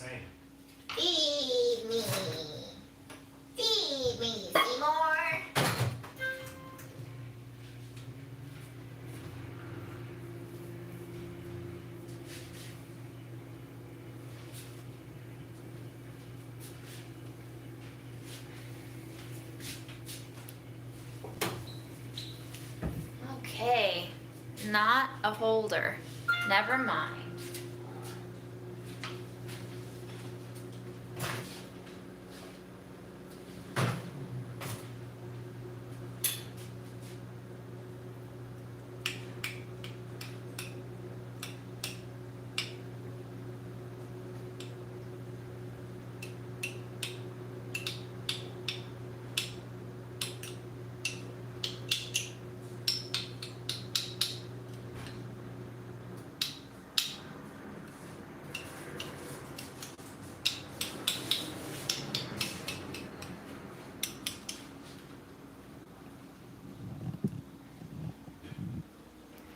say? Feed me. Feed me, Seymour. Okay, not a holder. Never mind.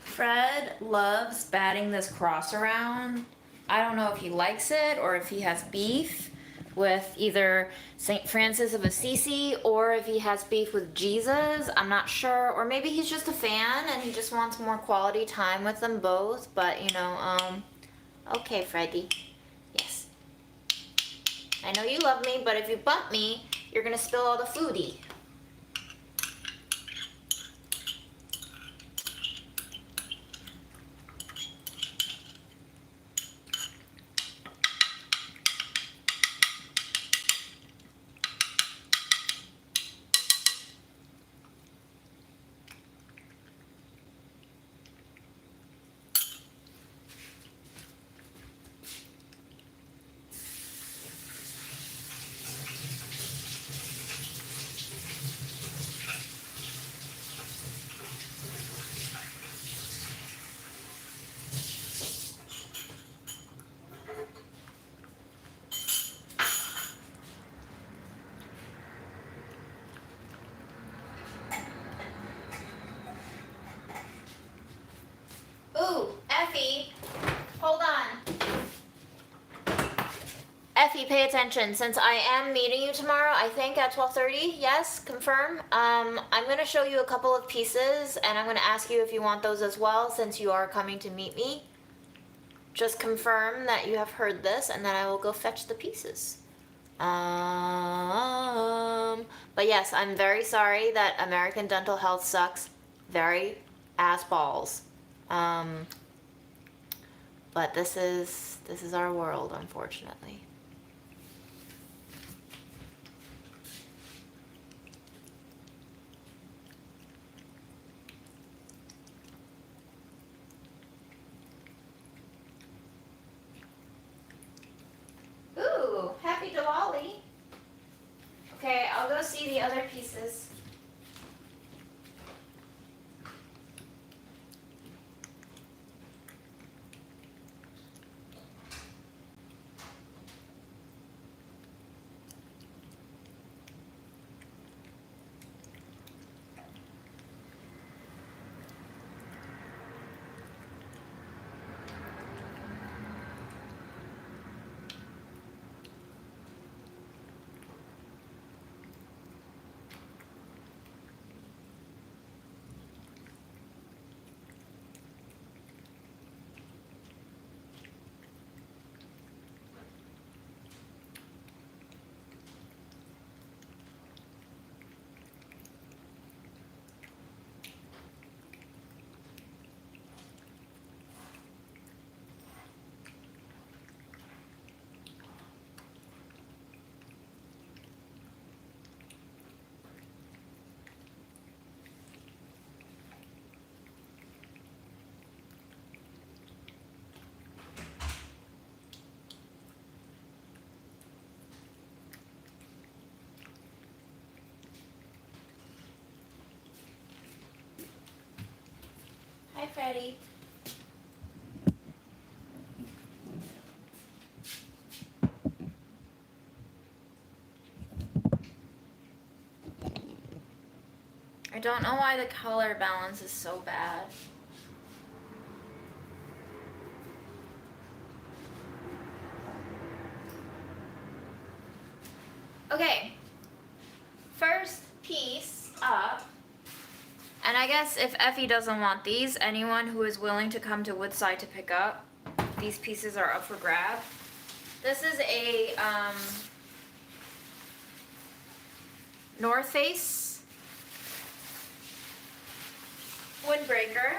Fred loves batting this cross around. I don't know if he likes it or if he has beef with either St. Francis of Assisi or if he has beef with Jesus. I'm not sure. Or maybe he's just a fan and he just wants more quality time with them both. But, you know, okay, Freddy. Yes. I know you love me, but if you bump me, you're going to spill all the foodie. Ooh, Effie, hold on. Effie, pay attention. Since I am meeting you tomorrow, I think at 12:30, yes, confirm. I'm going to show you a couple of pieces, and I'm going to ask you if you want those as well, since you are coming to meet me. Just confirm that you have heard this, and then I will go fetch the pieces. But yes, I'm very sorry that American dental health sucks. Very ass balls. But this is our world, unfortunately. Ooh, happy Diwali. Okay, I'll go see the other pieces. Hi, Freddie. I don't know why the color balance is so bad. Okay, first piece up, and I guess if Effie doesn't want these, anyone who is willing to come to Woodside to pick up, these pieces are up for grab. This is a North Face windbreaker.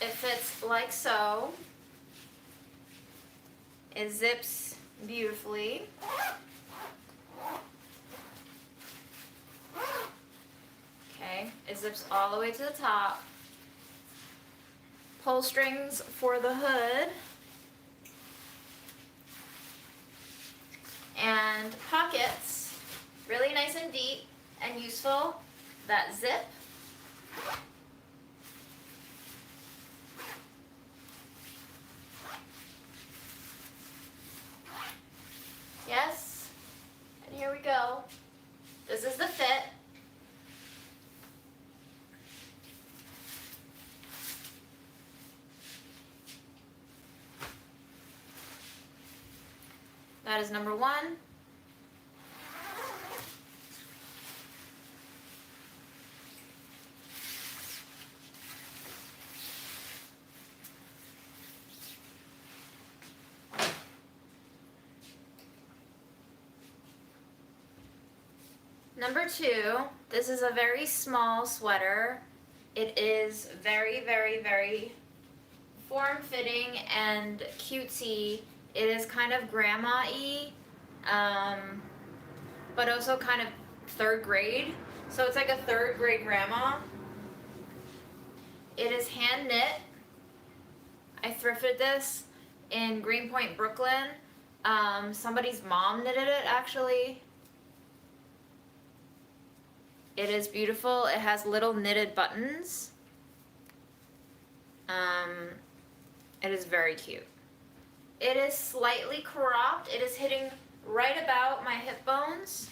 It fits like so. It zips beautifully. Okay, it zips all the way to the top. Pull strings for the hood. And pockets, really nice and deep and useful, that zip. Yes, and here we go. This is the fit. That is number one. Number two, this is a very small sweater. It is very, very, very form-fitting and cutesy. It is kind of grandma-y, but also kind of third grade. So it's like a third grade grandma. It is hand knit. I thrifted this in Greenpoint, Brooklyn. Somebody's mom knitted it actually. It is beautiful. It has little knitted buttons. It is very cute. It is slightly cropped. It is hitting right about my hip bones.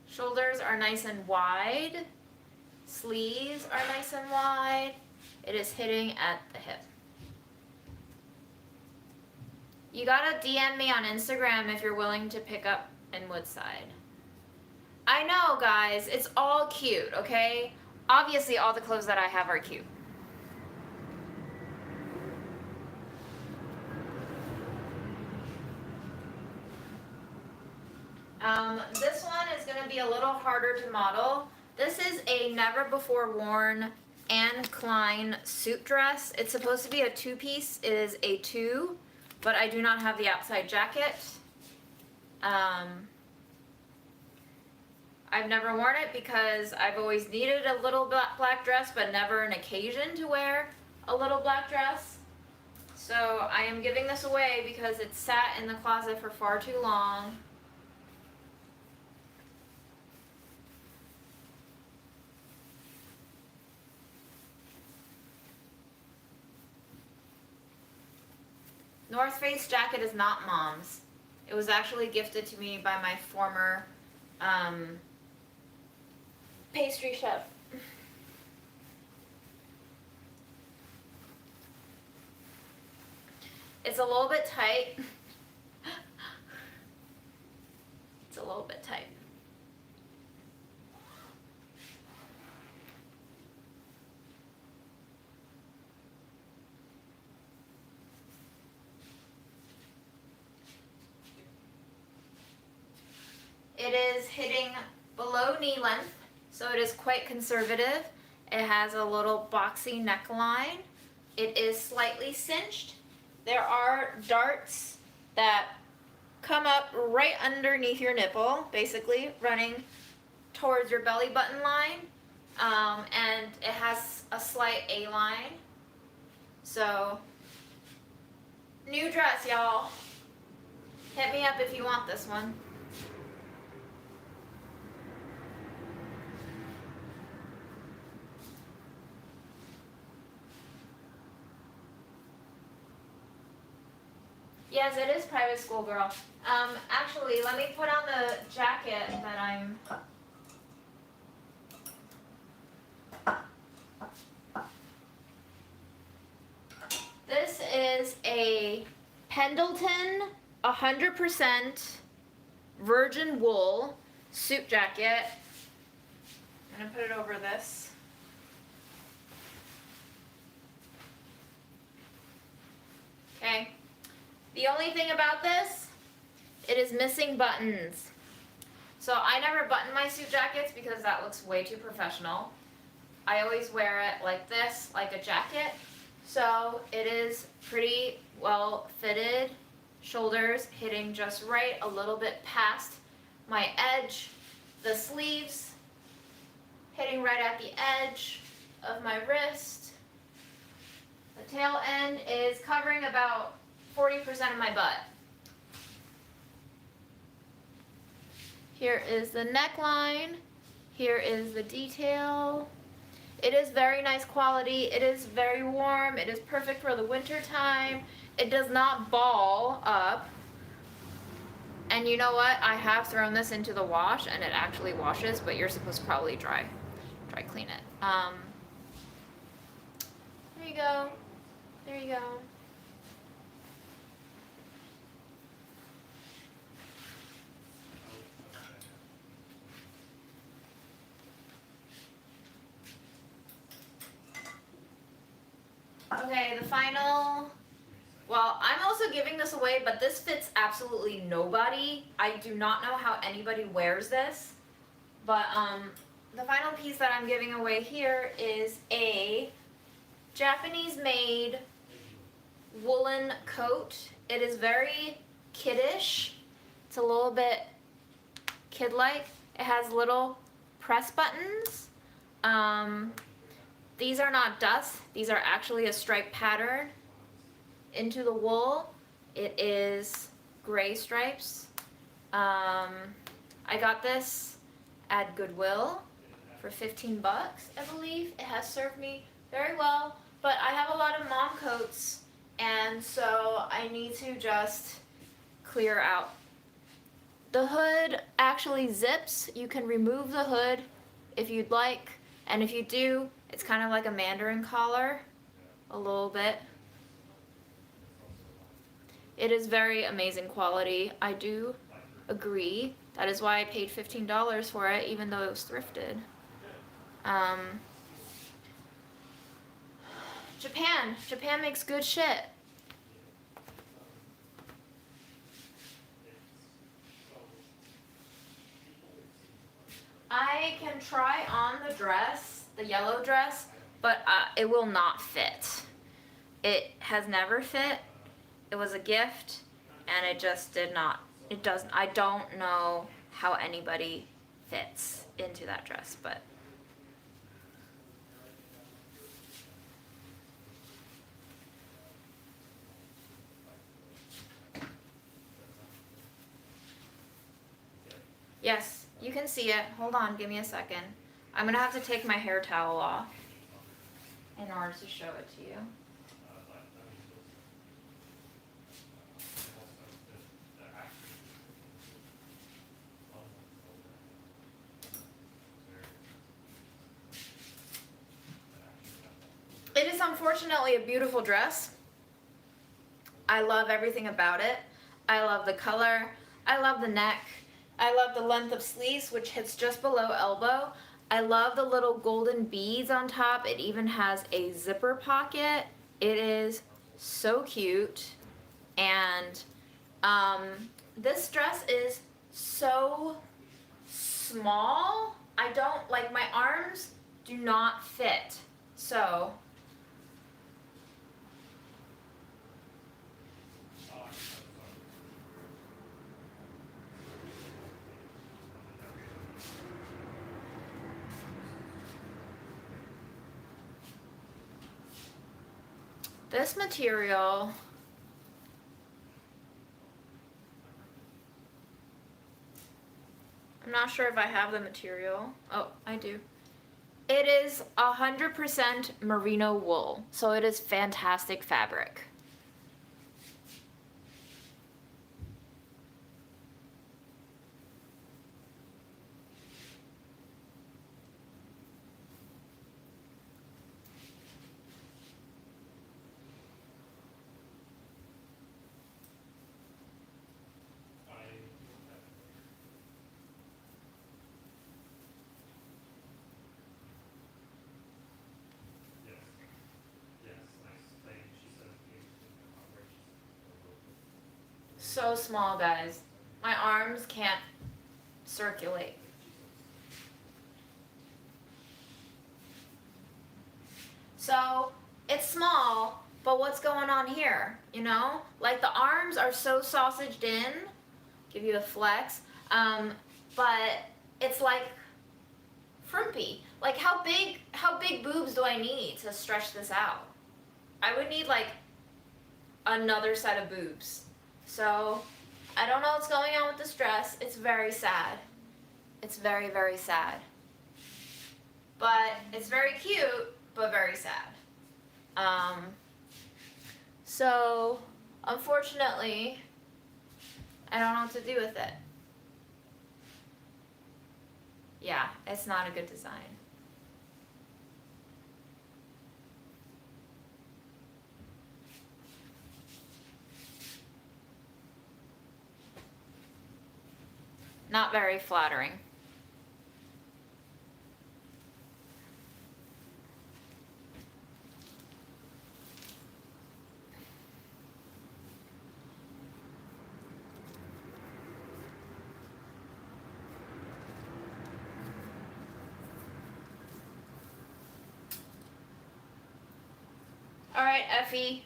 Shoulders are nice and wide. Sleeves are nice and wide. It is hitting at the hip. You gotta DM me on Instagram if you're willing to pick up in Woodside. I know, guys, it's all cute, okay? Obviously, all the clothes that I have are cute. This one is going to be a little harder to model. This is a never before worn Anne Klein suit dress. It's supposed to be a two-piece. It is a two, but I do not have the outside jacket. I've never worn it because I've always needed a little black dress, but never an occasion to wear a little black dress. So I am giving this away because it sat in the closet for far too long. North Face jacket is not Mom's. It was actually gifted to me by my former pastry chef. It's a little bit tight. It's a little bit tight. It is hitting below knee length, so it is quite conservative. It has a little boxy neckline. It is slightly cinched. There are darts that come up right underneath your nipple, basically running towards your belly button line, and it has a slight A-line. So, new dress, y'all. Hit me up if you want this one. Yes, it is private school, girl. Actually, let me put on the jacket that I'm... This is a Pendleton 100% virgin wool suit jacket. I'm gonna put it over this. Okay. The only thing about this, it is missing buttons. So I never button my suit jackets because that looks way too professional. I always wear it like this, like a jacket. So it is pretty well fitted, shoulders hitting just right, a little bit past my edge, the sleeves hitting right at the edge of my wrist. The tail end is covering about 40% of my butt. Here is the neckline. Here is the detail. It is very nice quality. It is very warm. It is perfect for the winter time. It does not ball up. And you know what? I have thrown this into the wash and it actually washes, but you're supposed to probably dry clean it. There you go. There you go. Okay, the final, well, I'm also giving this away, but this fits absolutely nobody. I do not know how anybody wears this, but the final piece that I'm giving away here is a Japanese-made woolen coat. It is very kiddish. It's a little bit kid-like. It has little press buttons. These are not dust. These are actually a stripe pattern into the wool. It is gray stripes. I got this at Goodwill for 15 bucks, I believe. It has served me very well, but I have a lot of mom coats, and so I need to just clear out. The hood actually zips. You can remove the hood if you'd like, and if you do, it's kind of like a mandarin collar, a little bit. It is very amazing quality. I do agree. That is why I paid $15 for it, even though it was thrifted. Japan makes good shit. I can try on the dress, the yellow dress, but it will not fit. It has never fit. It was a gift, and it just did not. It doesn't. I don't know how anybody fits into that dress, but. Yes, you can see it. Hold on, give me a second. I'm gonna have to take my hair towel off in order to show it to you. It is unfortunately a beautiful dress. I love everything about it. I love the color. I love the neck. I love the length of sleeves, which hits just below elbow. I love the little golden beads on top. It even has a zipper pocket. It is so cute. And this dress is so small. I don't, like, my arms do not fit. So this material, I'm not sure if I have the material. Oh, I do. It is 100% merino wool, so it is fantastic fabric. So small, guys. My arms can't circulate. So it's small, but what's going on here? You know, like the arms are so sausaged in. Give you a flex, but it's like frumpy. Like how big boobs do I need to stretch this out? I would need like another set of boobs. So I don't know what's going on with this dress. It's very sad. It's very, very sad. But it's very cute, but very sad. So unfortunately, I don't know what to do with it. Yeah, it's not a good design. Not very flattering. All right, Effie,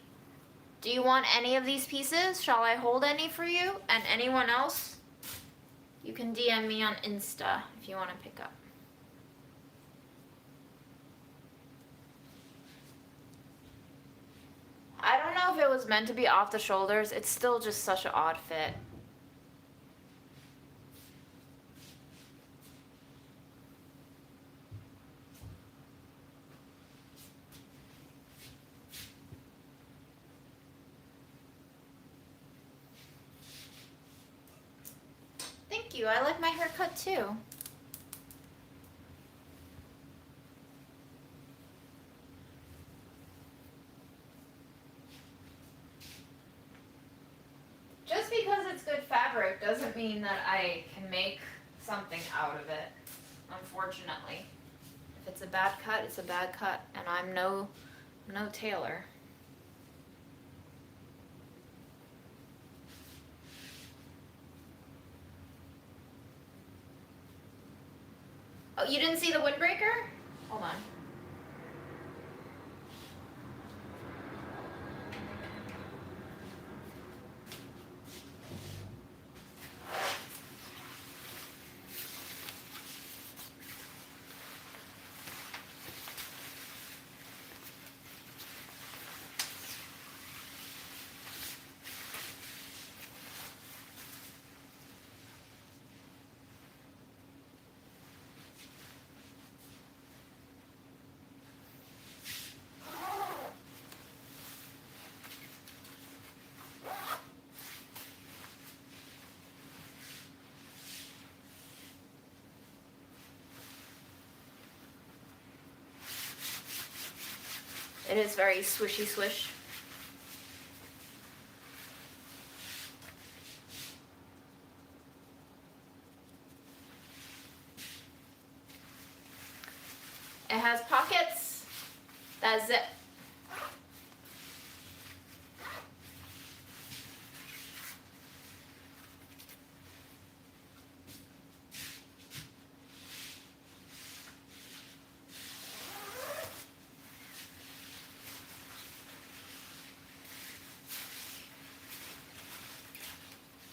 do you want any of these pieces? Shall I hold any for you? And anyone else? You can DM me on Insta if you want to pick up. I don't know if it was meant to be off the shoulders. It's still just such an odd fit. Thank you. I like my haircut too. Just because it's good fabric doesn't mean that I can make something out of it, unfortunately. If it's a bad cut, it's a bad cut, and I'm no tailor. Oh, you didn't see the windbreaker? Hold on. It is very swishy swish. It has pockets that zip.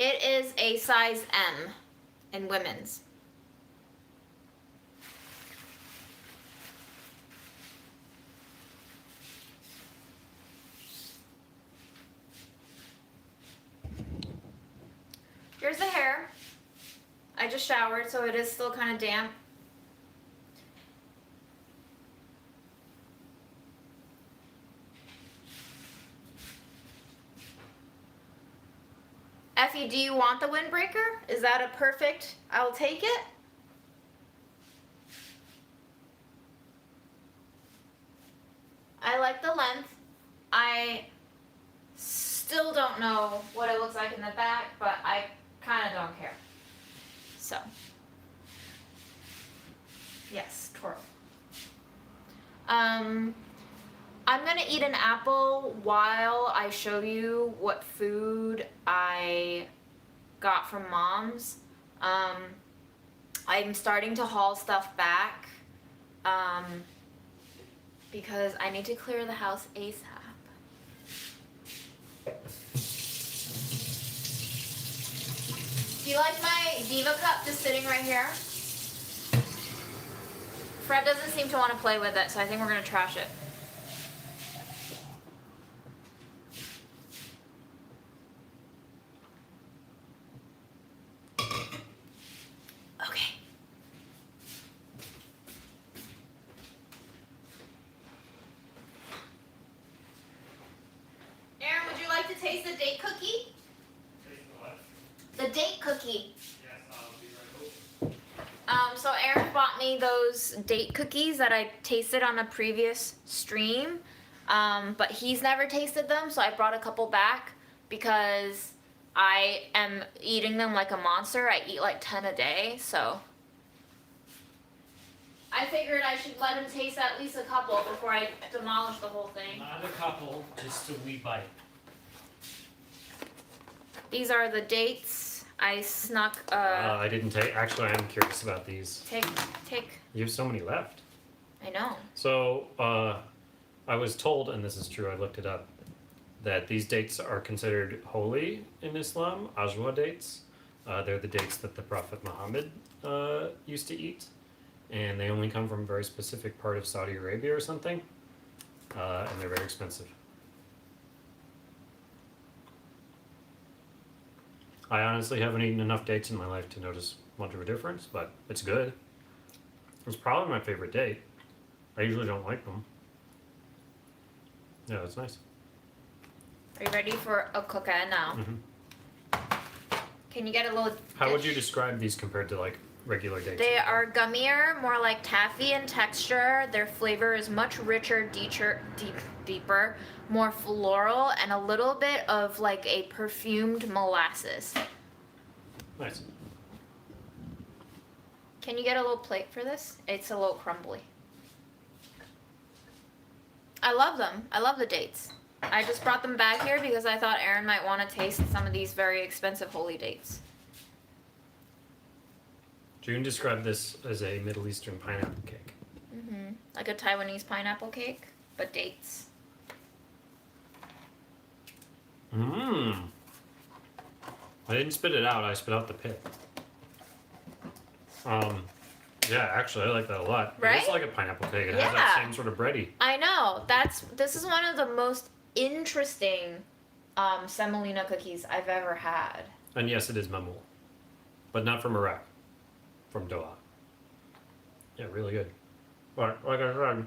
It is a size M in women's. Here's the hair. I just showered, so it is still kind of damp. Effie, do you want the windbreaker? Is that a perfect, I'll take it? I like the length. I still don't know what it looks like in the back, but I kind of don't care. So, yes, twirl. I'm gonna eat an apple while I show you what food I got from Mom's. I'm starting to haul stuff back because I need to clear the house ASAP. Do you like my Diva cup just sitting right here? Fred doesn't seem to want to play with it, so I think we're going to trash it. Okay. Aaron, would you like to taste the date cookie? Taste the what? The date cookie. Yes, I'll be right over. So Aaron bought me those date cookies that I tasted on a previous stream, but he's never tasted them, so I brought a couple back because I am eating them like a monster. I eat like 10 a day, so I figured I should let him taste at least a couple before I demolish the whole thing. Not a couple, just a wee bite. These are the dates. I snuck, I didn't take. Actually, I'm curious about these. take. You have so many left. I know. So, I was told, and this is true, I looked it up, that these dates are considered holy in Islam, ajwa dates. They're the dates that the Prophet Muhammad used to eat. And they only come from a very specific part of Saudi Arabia or something. And they're very expensive. I honestly haven't eaten enough dates in my life to notice much of a difference, but it's good. It's probably my favorite date. I usually don't like them. Yeah, it's nice. Are you ready for a cookie now? Mm-hmm. Can you get a little How would dish? you describe these compared to like regular dates? They are gummier, more like taffy in texture. Their flavor is much richer, deeper, more floral, and a little bit of like a perfumed molasses. Nice. Can you get a little plate for this? It's a little crumbly. I love them. I love the dates. I just brought them back here because I thought Aaron might want to taste some of these very expensive holy dates. June described this as a Middle Eastern pineapple cake. Mm-hmm. Like a Taiwanese pineapple cake, but dates. Mmm. I didn't spit it out, I spit out the pit. Yeah, actually, I like that a lot. Right? It's like a pineapple cake. It has that Yeah. same sort of bready. I know. This is one of the most interesting semolina cookies I've ever had. And yes, it is mamul. But not from Iraq. From Doha. Yeah, really good. But, like I said,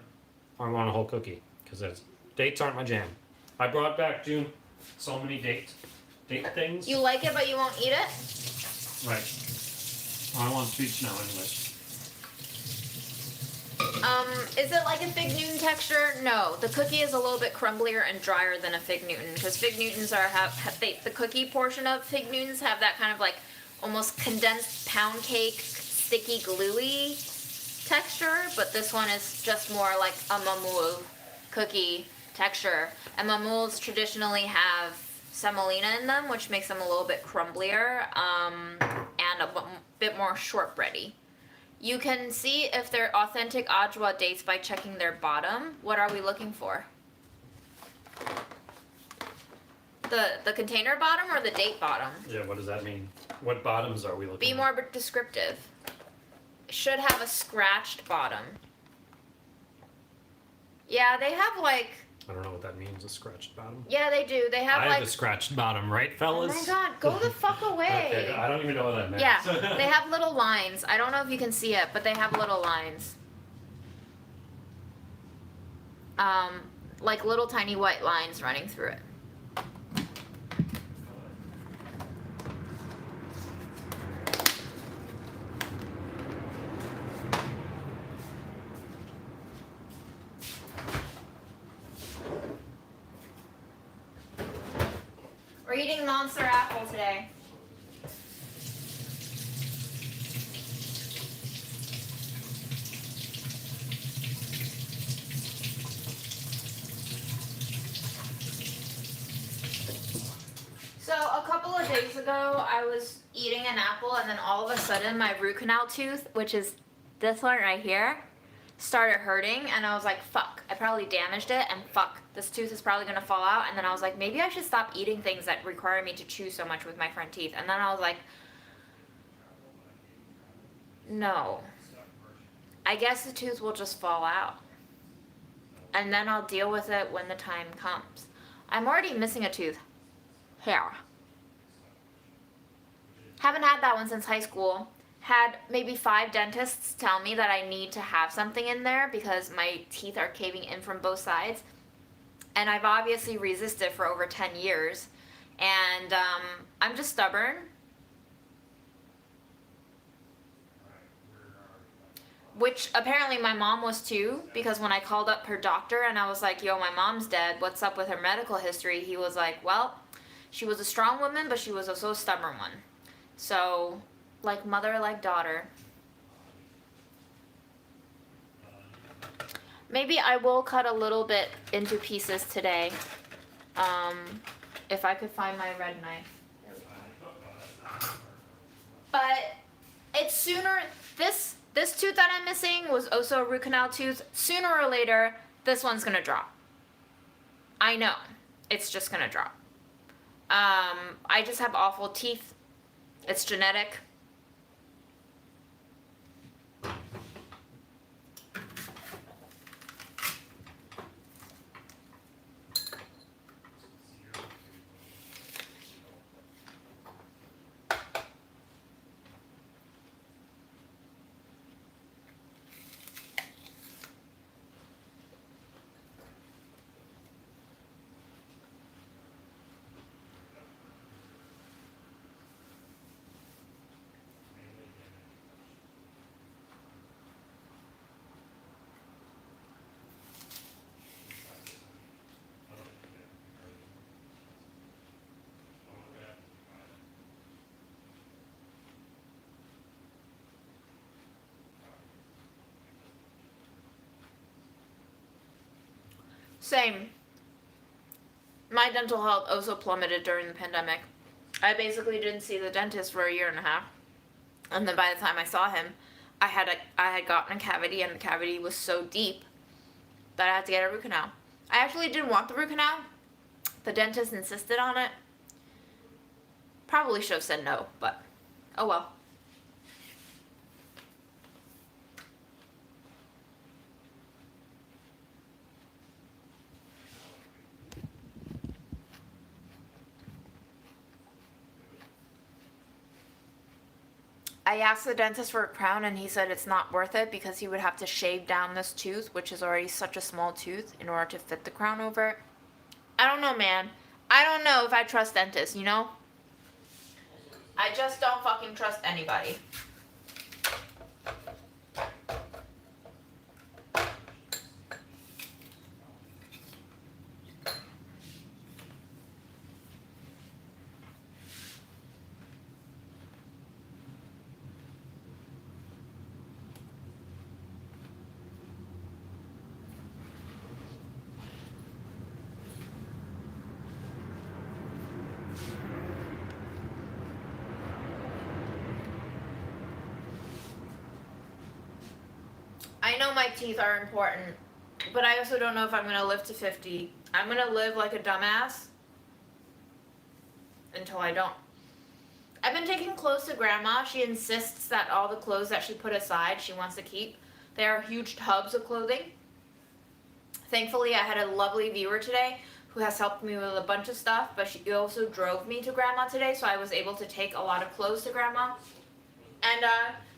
I want a whole cookie. Because dates aren't my jam. I brought back, June, so many date things. You like it, but you won't eat it? Right. I want sweets now anyways. Is it like a Fig Newton texture? No, the cookie is a little bit crumblier and drier than a Fig Newton because Fig Newtons the cookie portion of Fig Newtons have that kind of like almost condensed pound cake, sticky, gluey texture, but this one is just more like a mamul cookie texture. And mamuls traditionally have semolina in them, which makes them a little bit crumblier and a bit more shortbready. You can see if they're authentic ajwa dates by checking their bottom. What are we looking for? The container bottom or the date bottom? Yeah, what does that mean? What bottoms are we looking Be at? more descriptive. Should have a scratched bottom. Yeah, they have like... I don't know what that means, a scratched bottom. Yeah, they do. They have I like... have a scratched bottom, right, fellas? Oh my god, go the fuck away. Okay, I don't even know what that means. Yeah, they have little lines. I don't know if you can see it, but they have little lines. Like little tiny white lines running through it. We're eating Monster Apple today. So a couple couple of days ago, I was eating an apple, and then all of a sudden, my root canal tooth, which is this one right here, started hurting, and I was like, fuck, I probably damaged it, and fuck, this tooth is probably gonna fall out. And then I was like, maybe I should stop eating things that require me to chew so much with my front teeth. And then I was like, no, I guess the tooth will just fall out, and then I'll deal with it when the time comes. I'm already missing a tooth here. Haven't had that one since high school. Had maybe 5 dentists tell me that I need to have something in there because my teeth are caving in from both sides. And I've obviously resisted for over 10 years. And I'm just stubborn. Which apparently my mom was too, because when I called up her doctor and I was like, yo, my mom's dead, what's up with her medical history? He was like, well, she was a strong woman, but she was also a stubborn one. So, like mother, like daughter. Maybe I will cut a little bit into pieces today. If I could find my red knife. But it's sooner, this tooth that I'm missing was also a root canal tooth. Sooner or later, this one's gonna drop. I know, it's just gonna drop. I just have awful teeth. It's genetic. Same. My dental health also plummeted during the pandemic. I basically didn't see the dentist for a year and a half. And then by the time I saw him, I had gotten a cavity, and the cavity was so deep that I had to get a root canal. I actually didn't want the root canal. The dentist insisted on it. Probably should have said no, but oh well. I asked the dentist for a crown, and he said it's not worth it because he would have to shave down this tooth, which is already such a small tooth, in order to fit the crown over it. I don't know, man. I don't know if I trust dentists, you know? I just don't fucking trust anybody. I know my teeth are important, but I also don't know if I'm going to live to 50. I'm going to live like a dumbass until I don't. I've been taking clothes to Grandma. She insists that all the clothes that she put aside, she wants to keep. They are huge tubs of clothing. Thankfully, I had a lovely viewer today who has helped me with a bunch of stuff, but she also drove me to Grandma today, so I was able to take a lot of clothes to Grandma. And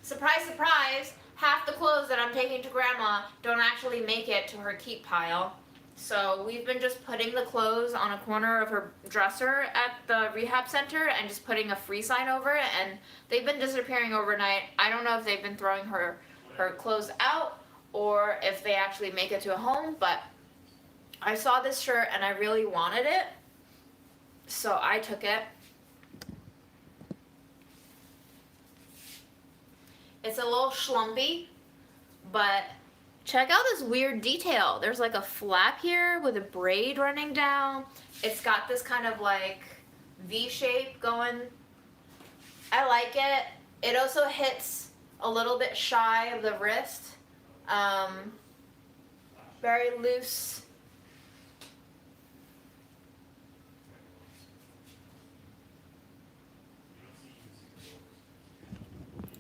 surprise, surprise, half the clothes that I'm taking to Grandma don't actually make it to her keep pile. So we've been just putting the clothes on a corner of her dresser at the rehab center and just putting a free sign over it, and they've been disappearing overnight. I don't know if they've been throwing her clothes out or if they actually make it to a home, but I saw this shirt and I really wanted it, so I took it. It's a little schlumpy, but check out this weird detail. There's like a flap here with a braid running down. It's got this kind of like V shape going. I like it. It also hits a little bit shy of the wrist. Very loose.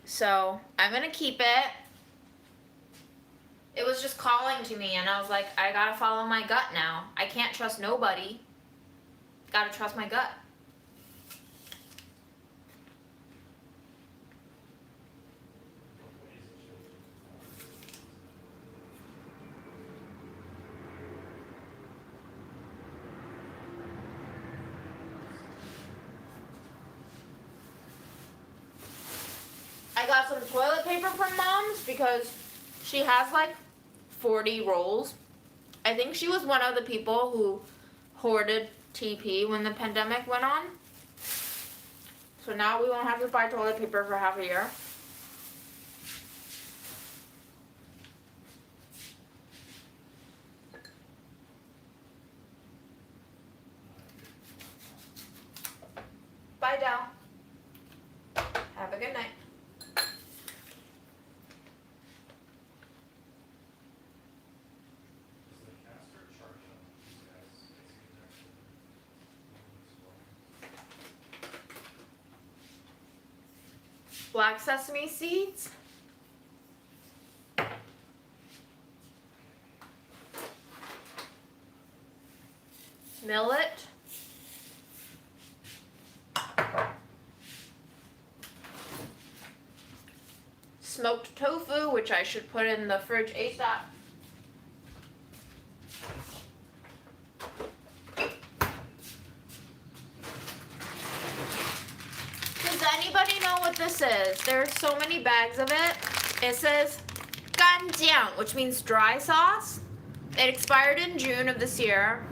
So I'm gonna keep it. It was just calling to me and I was like, I gotta follow my gut now. I can't trust nobody. Gotta trust my gut. I got some toilet paper from Mom's because she has like 40 rolls. I think she was one of the people who hoarded TP when the pandemic went on. So now we won't have to buy toilet paper for half a year. Bye, Dal. Have a good night. Black sesame seeds. Millet. Smoked tofu, which I should put in the fridge ASAP. Does anybody know what this is? There's so many bags of it. It says ganjiang, which means dry sauce. It expired in June of this year.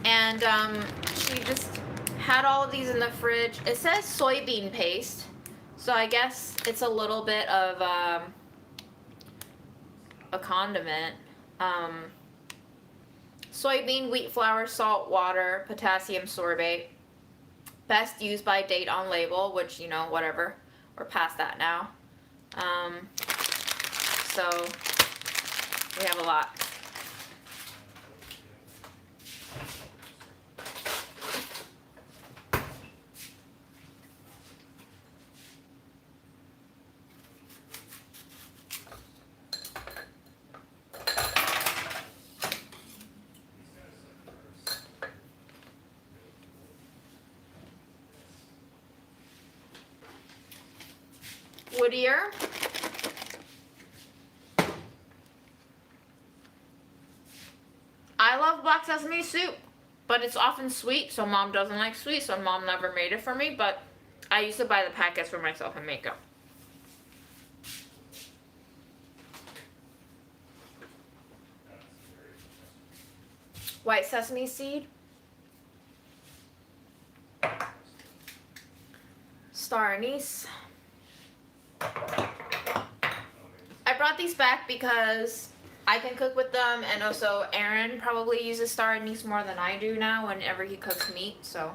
And she just had all of these in the fridge. It says soybean paste. So I guess it's a little bit of a condiment. Soybean, wheat flour, salt, water, potassium sorbate. Best used by date on label, which, you know, whatever. We're past that now. So we have a lot. Whittier. I love black sesame soup, but it's often sweet, so Mom doesn't like sweet, so Mom never made it for me, but I used to buy the packets for myself and make them. White sesame seed. Star anise. I brought these back because I can cook with them, and also Aaron probably uses star anise more than I do now whenever he cooks meat, so.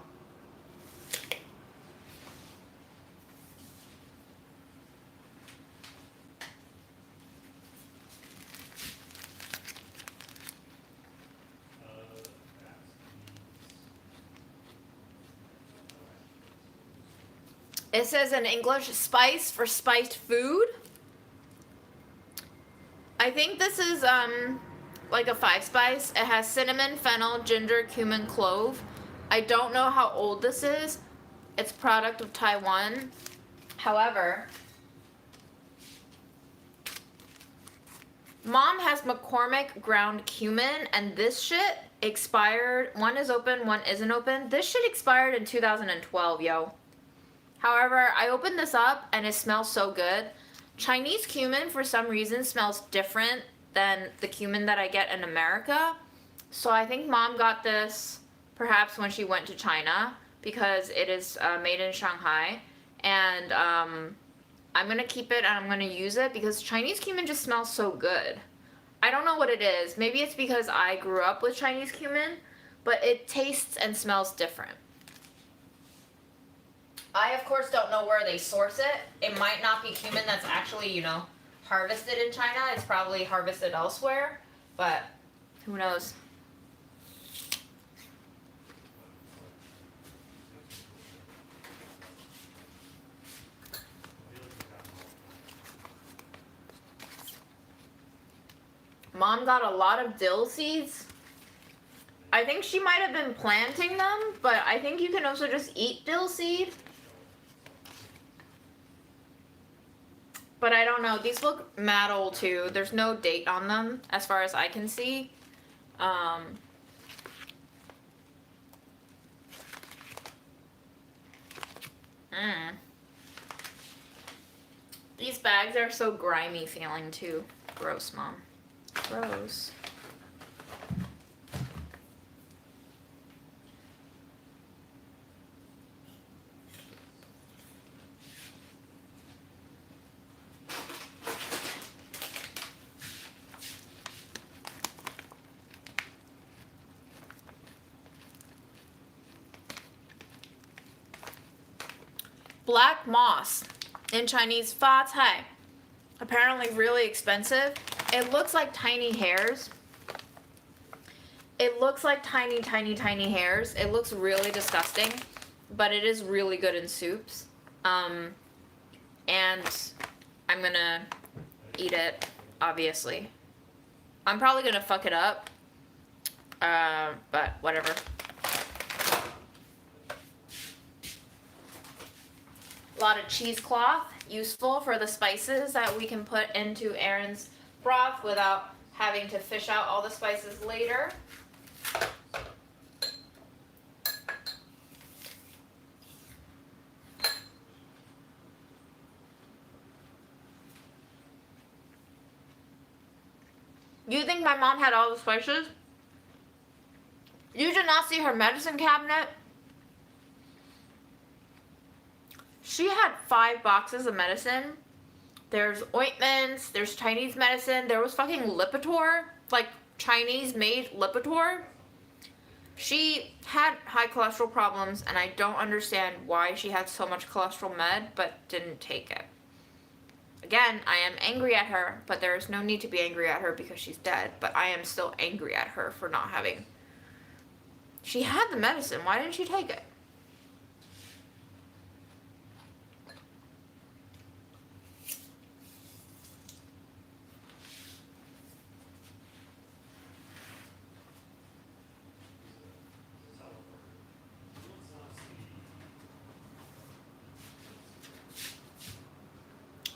It says in English, spice for spiced food. I think this is like a 5-spice. It has cinnamon, fennel, ginger, cumin, clove. I don't know how old this is. It's a product of Taiwan. However, Mom has McCormick ground cumin, and this shit expired. One is open, one isn't open. This shit expired in 2012, yo. However, I opened this up and it smells so good. Chinese cumin, for some reason, smells different than the cumin that I get in America. So I think Mom got this perhaps when she went to China, because it is made in Shanghai. And I'm going to keep it and I'm going to use it because Chinese cumin just smells so good. I don't know what it is. Maybe it's because I grew up with Chinese cumin, but it tastes and smells different. I, of course, don't know where they source it. It might not be cumin that's actually, you know, harvested in China. It's probably harvested elsewhere, but who knows? Mom got a lot of dill seeds. I think she might have been planting them, but I think you can also just eat dill seed. But I don't know. These look mad old too. There's no date on them as far as I can see. These bags are so grimy feeling too. Gross, Mom. Gross. Black moss in Chinese, fa cai. Apparently really expensive. It looks like tiny hairs. It looks like tiny, tiny, tiny hairs. It looks really disgusting, but it is really good in soups. And I'm gonna eat it, obviously. I'm probably gonna fuck it up, but whatever. A lot of cheesecloth, useful for the spices that we can put into Aaron's broth without having to fish out all the spices later. You think my mom had all the spices? You did not see her medicine cabinet? She had 5 boxes of medicine. There's ointments, there's Chinese medicine, there was fucking Lipitor, like Chinese made Lipitor. She had high cholesterol problems and I don't understand why she had so much cholesterol med but didn't take it. Again, I am angry at her, but there is no need to be angry at her because she's dead, but I am still angry at her for not having. She had the medicine, why didn't she take it?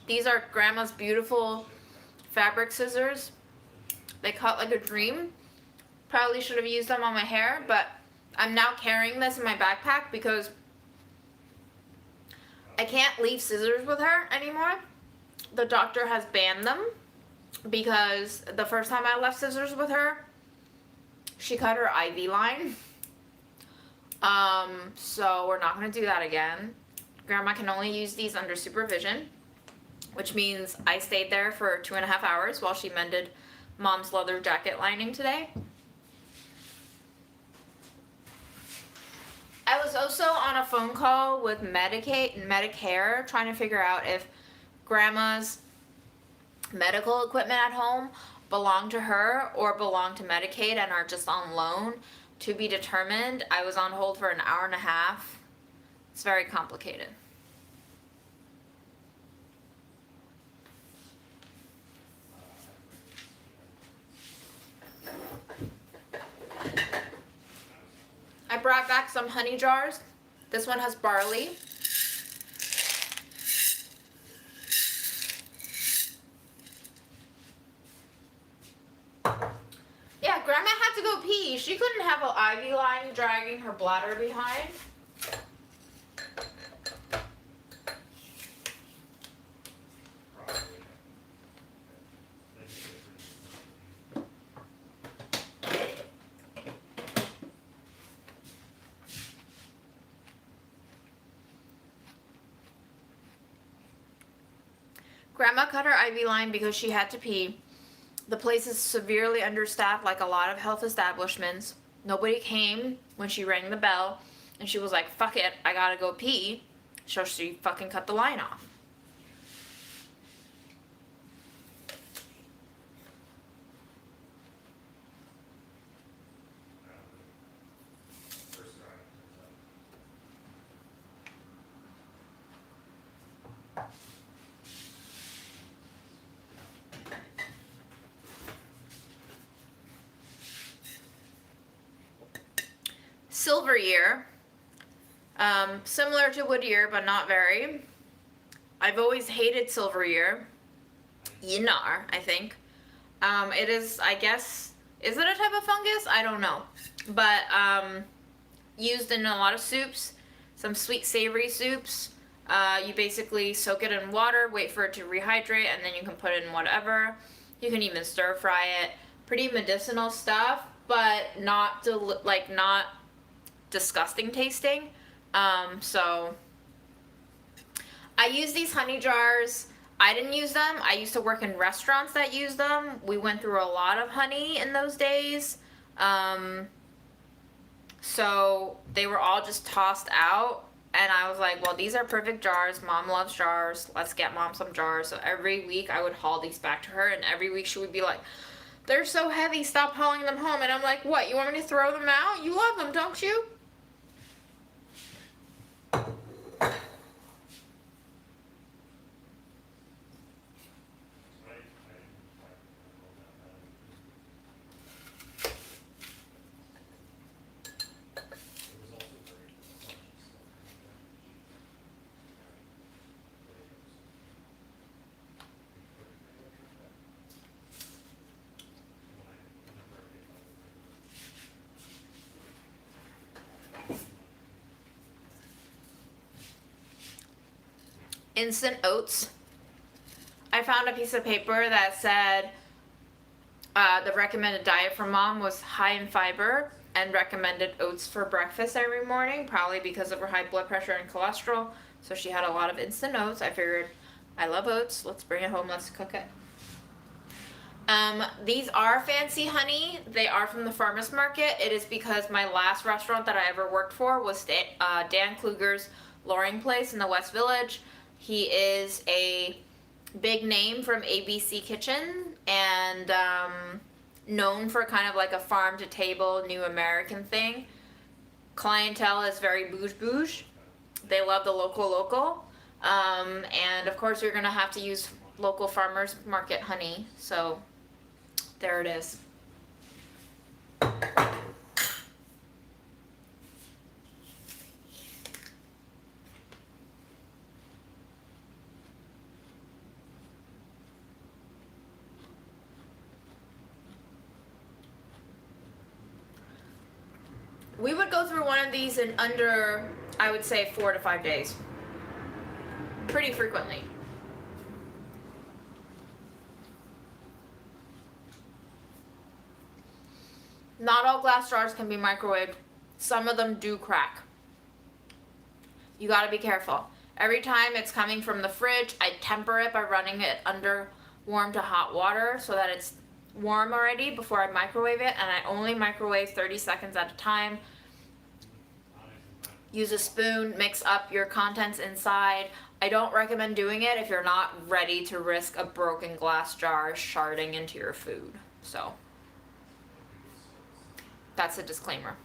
These are Grandma's beautiful fabric scissors. They cut like a dream. Probably should have used them on my hair, but I'm now carrying this in my backpack because I can't leave scissors with her anymore. The doctor has banned them because the first time I left scissors with her, she cut her IV line. So we're not going to do that again. Grandma can only use these under supervision, which means I stayed there for 2.5 hours while she mended Mom's leather jacket lining today. I was also on a phone call with Medicare trying to figure out if Grandma's medical equipment at home belong to her or belong to Medicaid and are just on loan to be determined. I was on hold for 1.5 hours. It's very complicated. I brought back some honey jars. This one has barley. Yeah, Grandma had to go pee. She couldn't have an IV line dragging her bladder behind. Grandma cut her IV line because she had to pee. The place is severely understaffed like a lot of health establishments. Nobody came when she rang the bell and she was like, fuck it, I gotta go pee. So she fucking cut the line off. Silver year, similar to wood year, but not very. I've always hated silver year. Yinar, I think. It is, I guess, is it a type of fungus? I don't know. But used in a lot of soups, some sweet savory soups. You basically soak it in water, wait for it to rehydrate, and then you can put it in whatever. You can even stir fry it. Pretty medicinal stuff, but not not disgusting tasting. So I use these honey jars. I didn't use them. I used to work in restaurants that used them. We went through a lot of honey in those days. So they were all just tossed out. And I was like, well, these are perfect jars. Mom loves jars. Let's get Mom some jars. So every week I would haul these back to her. And every week she would be like, they're so heavy. Stop hauling them home. And I'm like, what? You want me to throw them out? You love them, don't you? Instant oats. I found a piece of paper that said the recommended diet for Mom was high in fiber and recommended oats for breakfast every morning, probably because of her high blood pressure and cholesterol. So she had a lot of instant oats. I figured, I love oats. Let's bring it home. Let's cook it. These are fancy honey. They are from the farmer's market. It is because my last restaurant that I ever worked for was Dan Kluger's Loring Place in the West Village. He is a big name from ABC Kitchen and known for kind of like a farm to table new American thing. Clientele is very bouge. They love the local. And of course you're gonna have to use local farmers market honey. So there it is. We would go through one of these in under, I would say, 4 to 5 days. Pretty frequently. Not all glass jars can be microwaved. Some of them do crack. You gotta be careful. Every time it's coming from the fridge, I temper it by running it under warm to hot water so that it's warm already before I microwave it, and I only microwave 30 seconds at a time. Use a spoon, mix up your contents inside. I don't recommend doing it if you're not ready to risk a broken glass jar sharding into your food. So that's a disclaimer.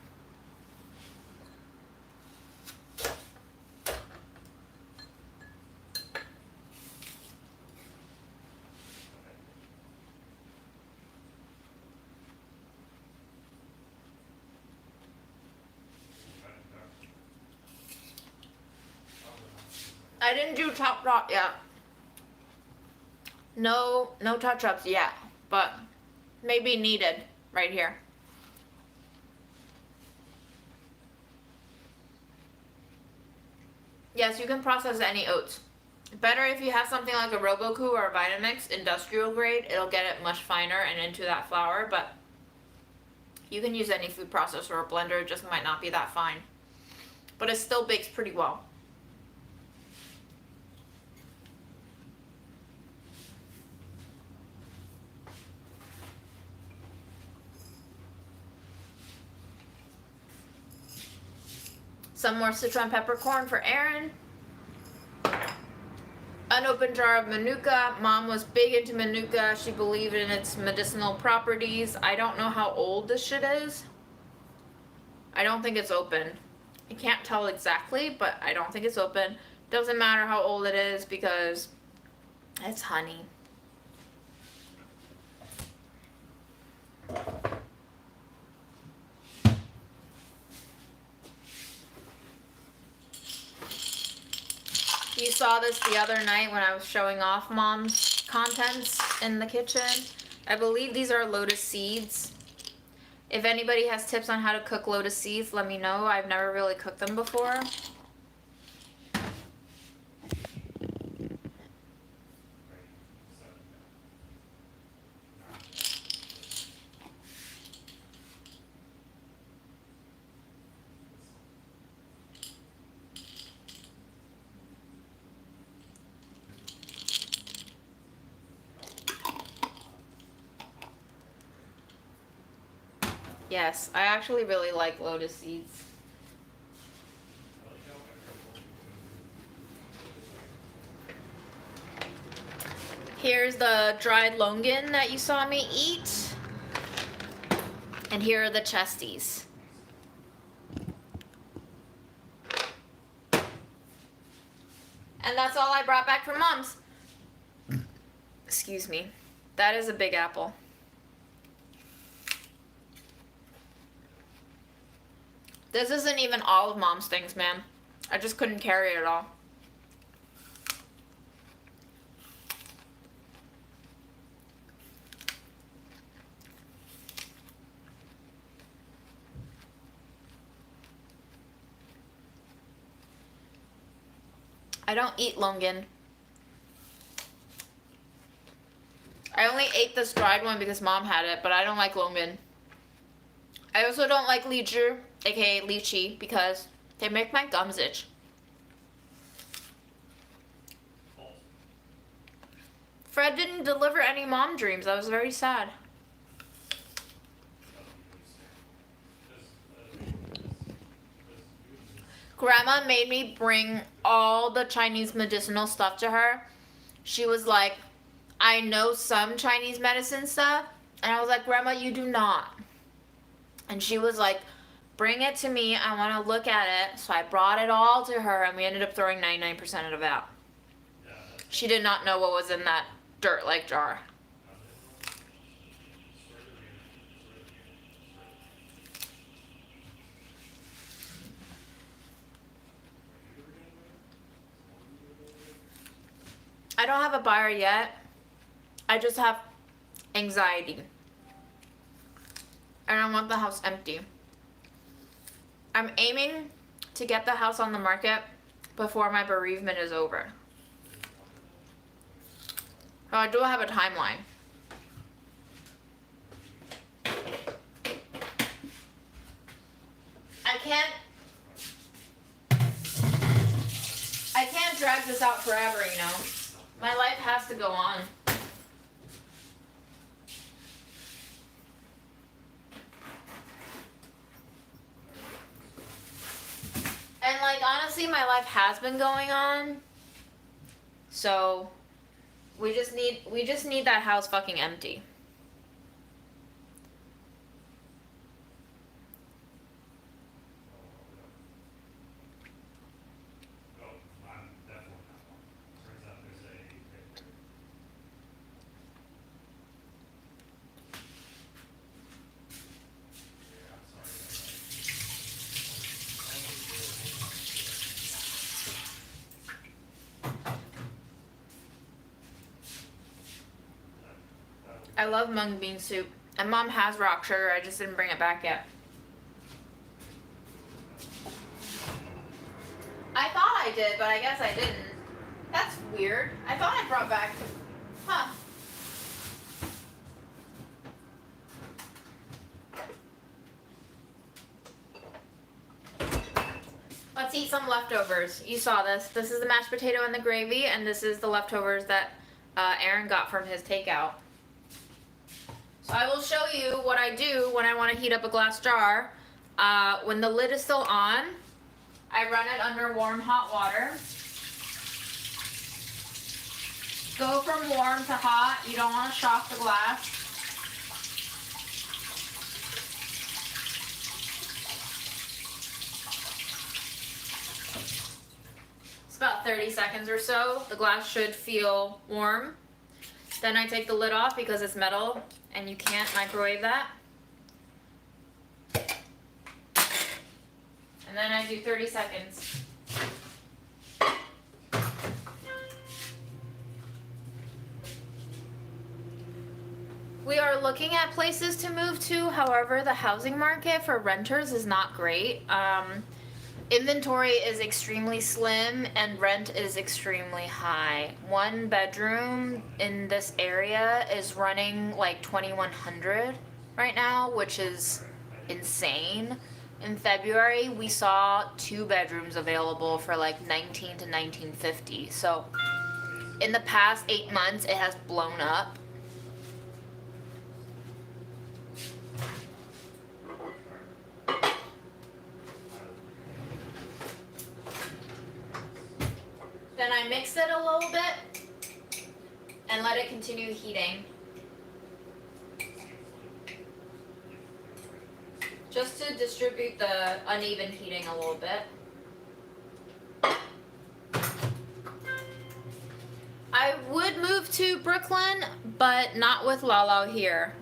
I didn't do top yet. No touch-ups yet, but maybe needed right here. Yes, you can process any oats. Better if you have something like a Roboku or a Vitamix, industrial grade, it'll get it much finer and into that flour, but you can use any food processor or blender, it just might not be that fine. But it still bakes pretty well. Some more citron peppercorn for Aaron. unopened jar of Manuka. Mom was big into Manuka. She believed in its medicinal properties. I don't know how old this shit is. I don't think it's open. I can't tell exactly, but I don't think it's open. Doesn't matter how old it is because it's honey. You saw this the other night when I was showing off Mom's contents in the kitchen. I believe these are lotus seeds. If anybody has tips on how to cook lotus seeds, let me know. I've never really cooked them before. Yes, I actually really like lotus seeds. Here's the dried longan that you saw me eat. And here are the chesties. And that's all I brought back from Mom's. Excuse me. That is a big apple. This isn't even all of Mom's things, man. I just couldn't carry it all. I don't eat longan. I only ate this dried one because Mom had it, but I don't like longan. I also don't like lychee, aka lychee, because they make my gums itch. Fred didn't deliver any mom dreams. I was very sad. Grandma made me bring all the Chinese medicinal stuff to her. She was like, I know some Chinese medicine stuff. And I was like, Grandma, you do not. And she was like, bring it to me. I want to look at it. So I brought it all to her, and we ended up throwing 99% of it out. She did not know what was in that dirt-like jar. I don't have a buyer yet. I just have anxiety. And I want the house empty. I'm aiming to get the house on the market before my bereavement is over. So I do have a timeline. I can't drag this out forever, you know. My life has to go on. And like honestly, my life has been going on. So we just need that house fucking empty. I love mung bean soup. And Mom has rock sugar, I just didn't bring it back yet. I thought I did, but I guess I didn't. That's weird. I thought I brought back... Huh. Let's eat some leftovers. You saw this. This is the mashed potato and the gravy, and this is the leftovers that Aaron got from his takeout. So I will show you what I do when I want to heat up a glass jar. When the lid is still on, I run it under warm hot water. Go from warm to hot. You don't want to shock the glass. It's about 30 seconds or so. The glass should feel warm. Then I take the lid off because it's metal and you can't microwave that. And then I do 30 seconds. We are looking at places to move to. However, the housing market for renters is not great. Inventory is extremely slim and rent is extremely high. 1 bedroom in this area is running like $2,100 right now, which is insane. In February, we saw 2 bedrooms available for like $1,900 to $1,950. So in the past 8 months, it has blown up. Then I mix it a little bit and let it continue heating. Just to distribute the uneven heating a little bit. I would move to Brooklyn, but not with Lalo here.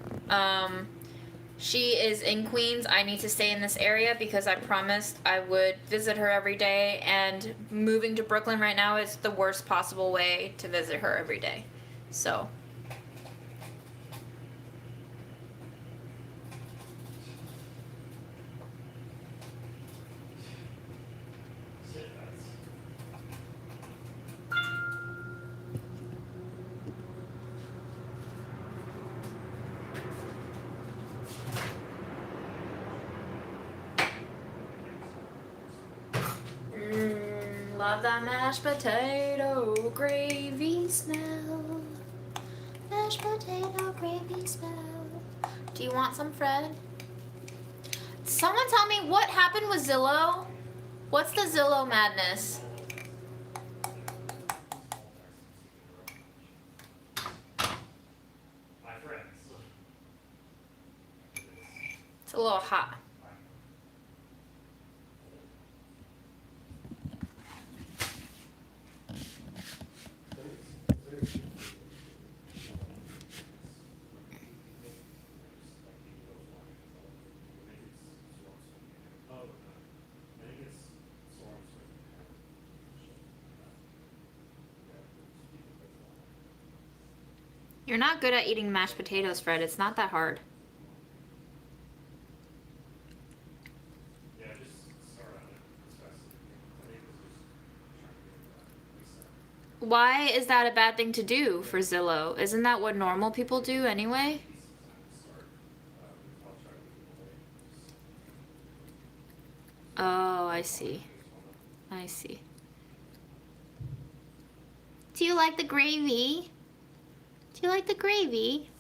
She is in Queens. I need to stay in this area because I promised I would visit her every day, and moving to Brooklyn right now is the worst possible way to visit her every day. So love that mashed potato gravy smell. Mashed potato gravy smell. Do you want some, Fred? Someone tell me what happened with Zillow? What's the Zillow madness? It's a little hot. You're not good at eating mashed potatoes, Fred. It's not that hard. Why is that a bad thing to do for Zillow? Isn't that what normal people do anyway? Oh, I see. I see. Do you like the gravy? Do you like the gravy?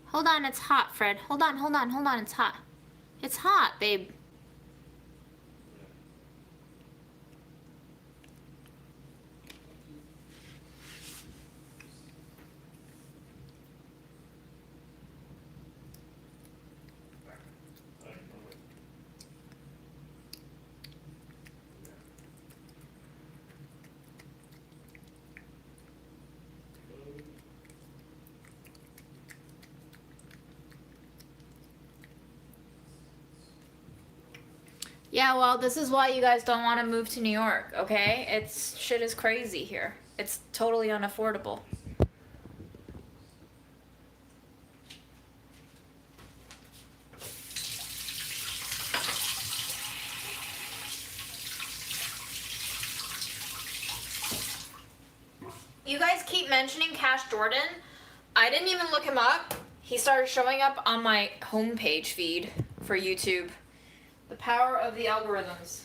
Hold on, it's hot, Fred. Hold on, hold on, hold on, it's hot. It's hot, babe. Yeah, well, this is why you guys don't want to move to New York, okay? Shit is crazy here. It's totally unaffordable. You guys keep mentioning Cash Jordan. I didn't even look him up. He started showing up on my homepage feed for YouTube. The power of the algorithms.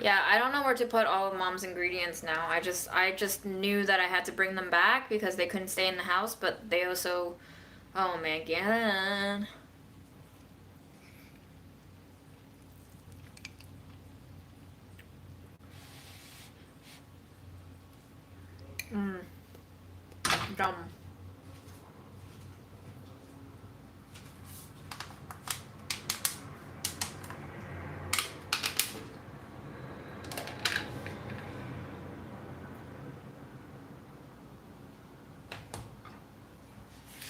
Yeah, I don't know where to put all of Mom's ingredients now. I just knew that I had to bring them back because they couldn't stay in the house, but they also, oh my god. Dumb.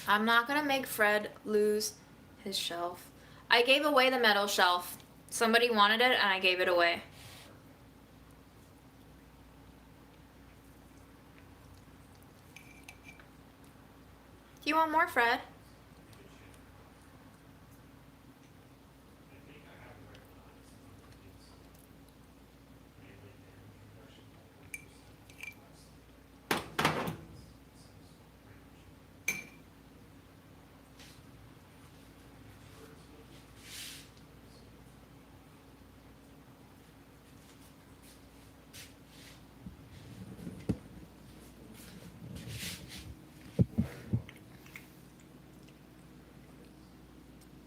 I'm not gonna make Fred lose his shelf. I gave away the metal shelf. Somebody wanted it and I gave it away. Do you want more, Fred?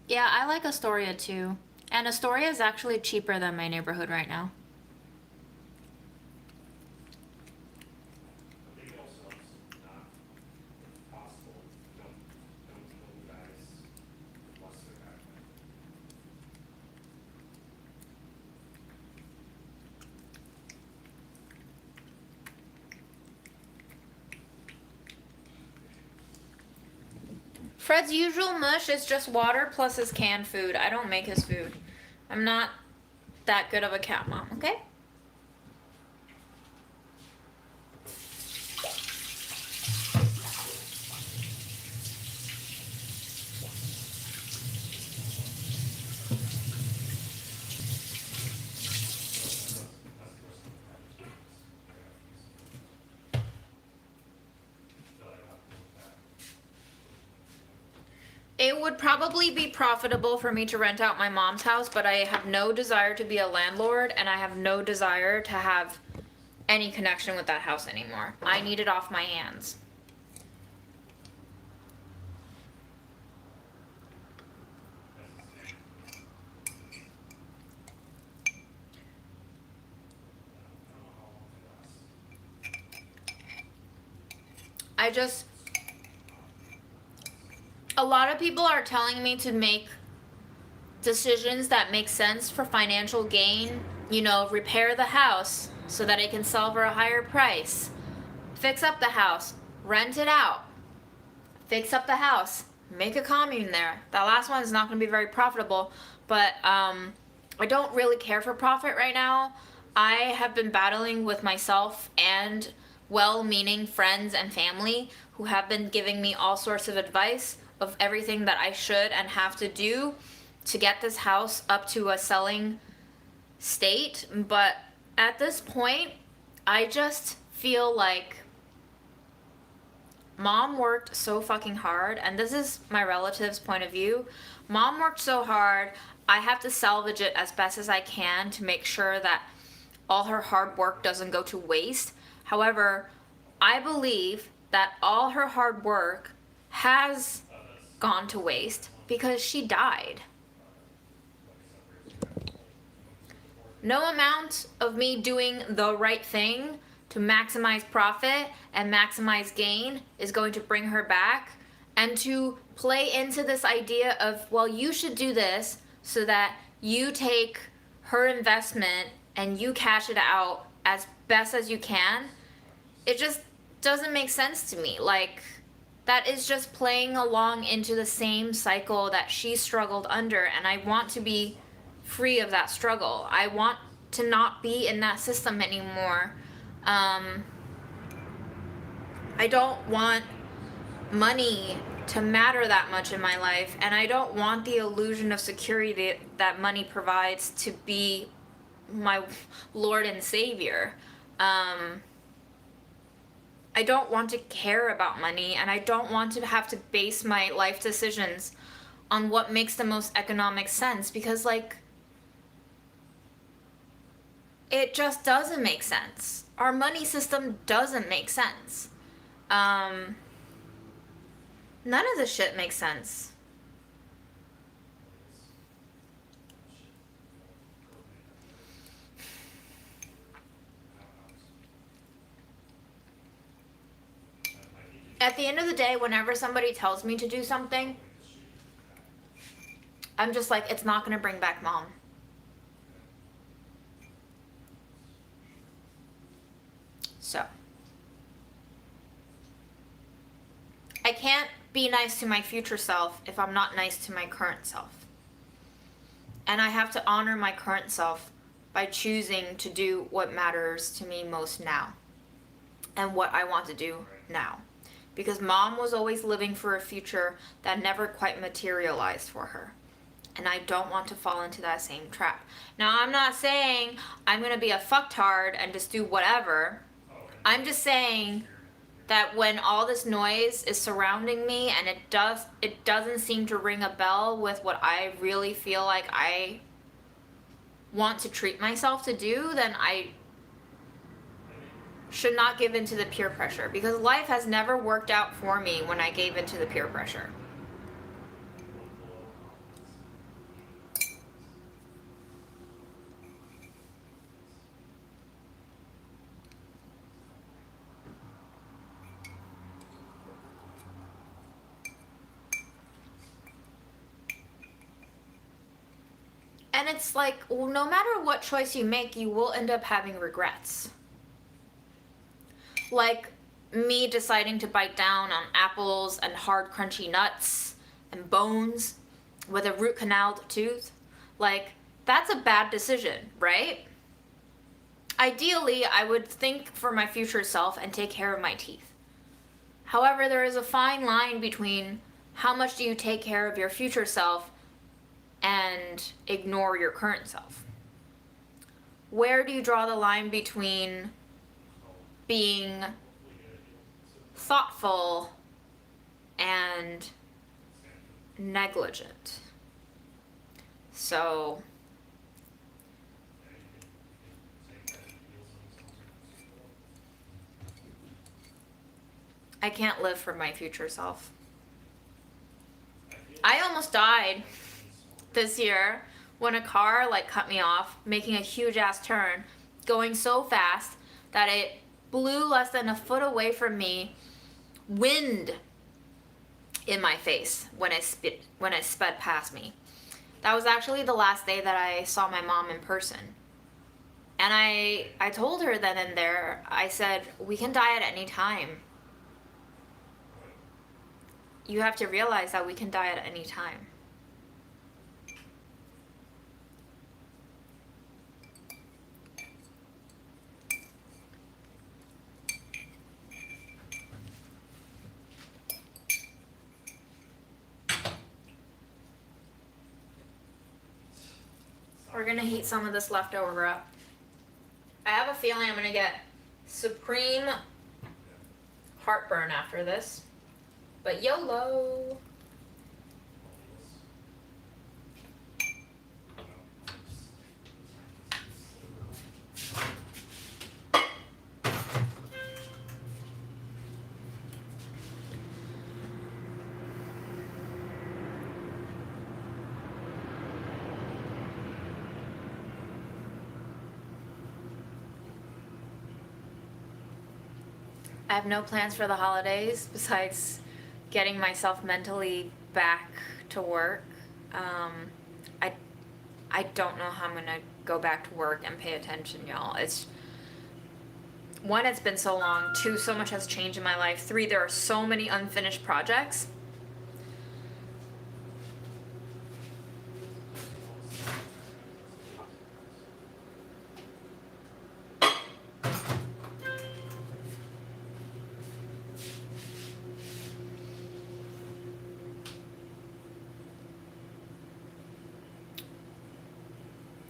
Yeah, I like Astoria too. And Astoria is actually cheaper than my neighborhood right now. Fred's usual mush is just water plus his canned food. I don't make his food. I'm not that good of a cat mom, okay? It would probably be profitable for me to rent out my mom's house, but I have no desire to be a landlord and I have no desire to have any connection with that house anymore. I need it off my hands. A lot of people are telling me to make decisions that make sense for financial gain. You know, repair the house so that it can sell for a higher price. Fix up the house, rent it out. Fix up the house, make a commune there. That last one is not going to be very profitable, but I don't really care for profit right now. I have been battling with myself and well-meaning friends and family who have been giving me all sorts of advice of everything that I should and have to do to get this house up to a selling state. But at this point, I just feel like Mom worked so fucking hard, and this is my relative's point of view. Mom worked so hard, I have to salvage it as best as I can to make sure that all her hard work doesn't go to waste. However, I believe that all her hard work has gone to waste because she died. No amount of me doing the right thing to maximize profit and maximize gain is going to bring her back. And to play into this idea of, well, you should do this so that you take her investment and you cash it out as best as you can, it just doesn't make sense to me. Like, that is just playing along into the same cycle that she struggled under, and I want to be free of that struggle. I want to not be in that system anymore. I don't want money to matter that much in my life, and I don't want the illusion of security that money provides to be my Lord and Savior. I don't want to care about money, and I don't want to have to base my life decisions on what makes the most economic sense, because, like, It just doesn't make sense. Our money system doesn't make sense. None of this shit makes sense. At the end of the day, whenever somebody tells me to do something, I'm just like, it's not gonna bring back mom. So, I can't be nice to my future self if I'm not nice to my current self. And I have to honor my current self by choosing to do what matters to me most now and what I want to do now. Because mom was always living for a future that never quite materialized for her. And I don't want to fall into that same trap. Now, I'm not saying I'm going to be a fucktard and just do whatever. I'm just saying that when all this noise is surrounding me and it doesn't seem to ring a bell with what I really feel like I want to treat myself to do, then I should not give in to the peer pressure, because life has never worked out for me when I gave in to the peer pressure. And it's like, well, no matter what choice you make, you will end up having regrets. Like me deciding to bite down on apples and hard crunchy nuts and bones with a root canaled tooth. Like, that's a bad decision, right? Ideally, I would think for my future self and take care of my teeth. However, there is a fine line between how much do you take care of your future self and ignore your current self. Where do you draw the line between being thoughtful and negligent? So I can't live for my future self. I almost died this year when a car like cut me off, making a huge ass turn, going so fast that it blew less than a foot away from me, wind in my face when it sped past me. That was actually the last day that I saw my mom in person. And I told her then and there, I said, we can die at any time. You have to realize that we can die at any time. We're gonna heat some of this leftover up. I have a feeling I'm gonna get supreme heartburn after this, but YOLO. I have no plans for the holidays besides getting myself mentally back to work. I don't know how I'm gonna go back to work and pay attention, y'all. It's one, it's been so long. Two, so much has changed in my life. Three, there are so many unfinished projects.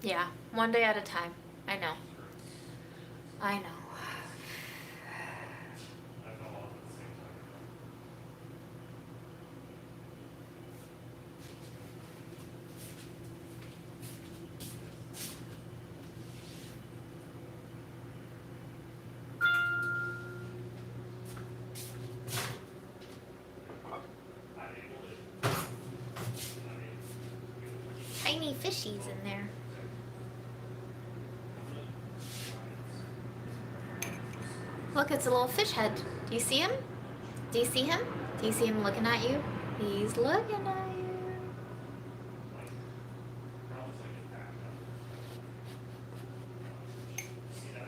Yeah, one day at a time. I know. I know. tiny fishies in there. Look, it's a little fish head. Do you see him? Do you see him? Do you see him looking at you? He's looking at you.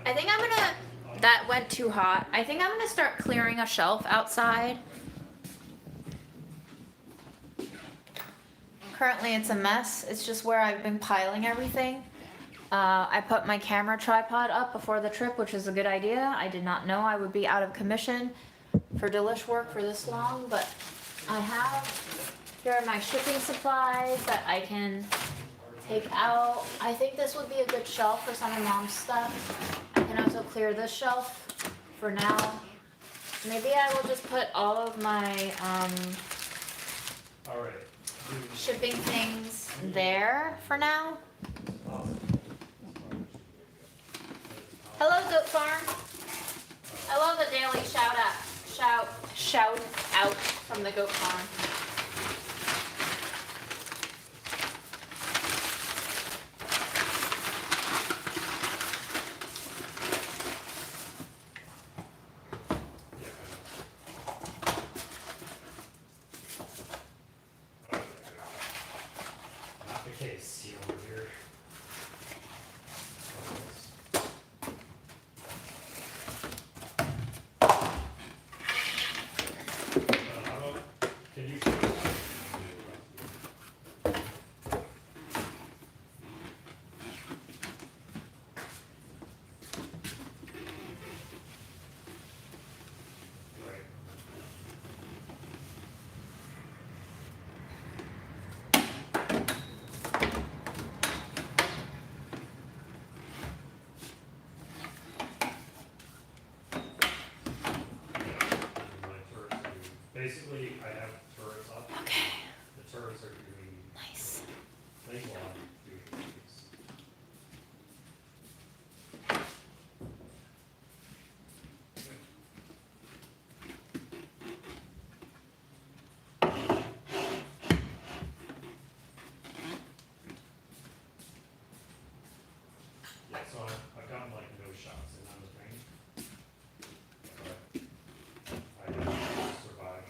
I think I'm gonna, that went too hot. I think I'm gonna start clearing a shelf outside. Currently it's a mess. It's just where I've been piling everything. I put my camera tripod up before the trip, which is a good idea. I did not know I would be out of commission for Delish work for this long, but I have, here are my shipping supplies that I can take out. I think this would be a good shelf for some of Mom's stuff. I can also clear this shelf for now. Maybe I will just put all of my All right. shipping things there for now. Hello, Goat Farm. I love the daily shout out from the Goat Farm. Not the case, see over here. Can you? Right. Basically, I have turrets up. Okay, The turrets are doing nice. things while I'm doing things. Yeah, so I've gotten like no shots in on the thing. But I have survived.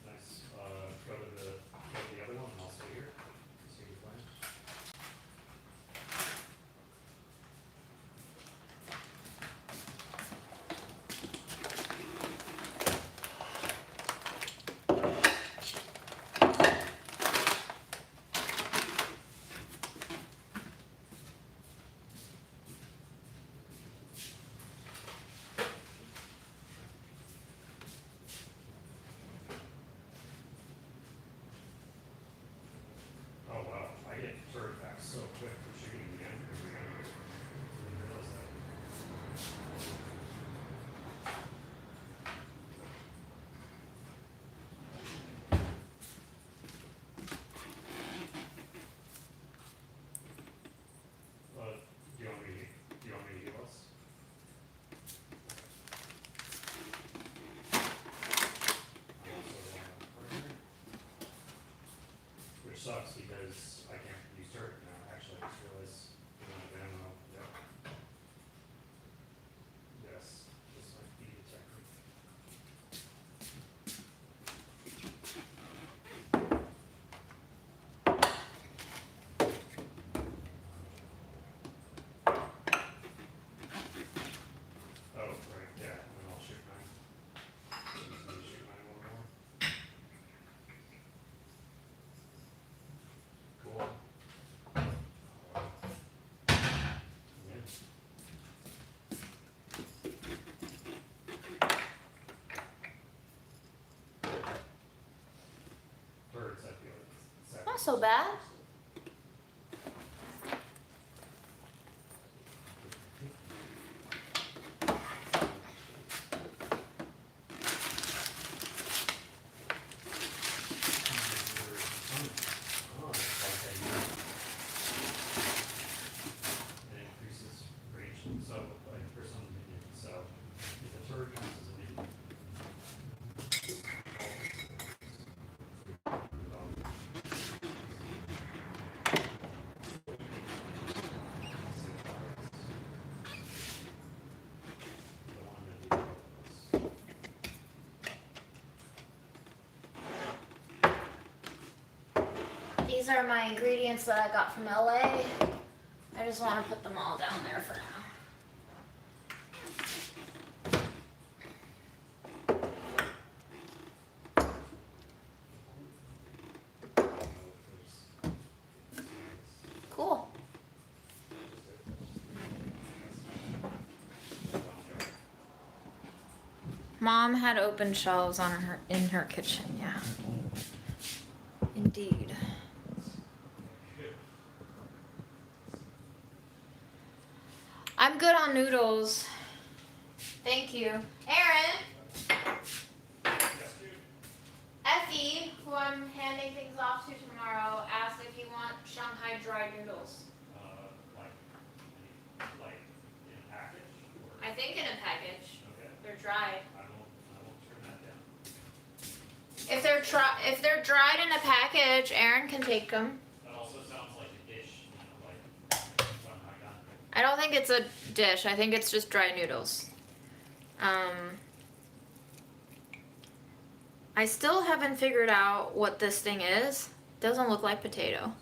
Nice. Go to the other one and I'll stay here. See your plan. Oh wow, I get turret back so quick for shooting again. I didn't realize that. Do you want me to heal us? I also want a partner, which sucks because I can't use turret now, actually, I just realized, ammo, yep. Yes, this might be the technique. Oh, right, yeah, and then I'll shoot mine. Just need to shoot mine one more. Cool. Yeah. Birds, I feel like. Not so bad. Oh, okay. It increases range, so like for some minions, so if the turret counts as a minion. these are my ingredients that I got from LA. I just want to put them all down there for now. Cool. Mom had open shelves in her kitchen, yeah. Indeed. I'm good on noodles. Thank you. Aaron! Effie, who I'm handing things off to tomorrow, asked if you want Shanghai dry noodles. Like in a package? Or? I think in a package. Okay. They're dried. I won't turn that down. If they're dried in a package, Aaron can take them. That also sounds like a dish, like Shanghai gan. I don't think it's a dish. I think it's just dry noodles. I still haven't figured out what this thing is. Doesn't look like potato.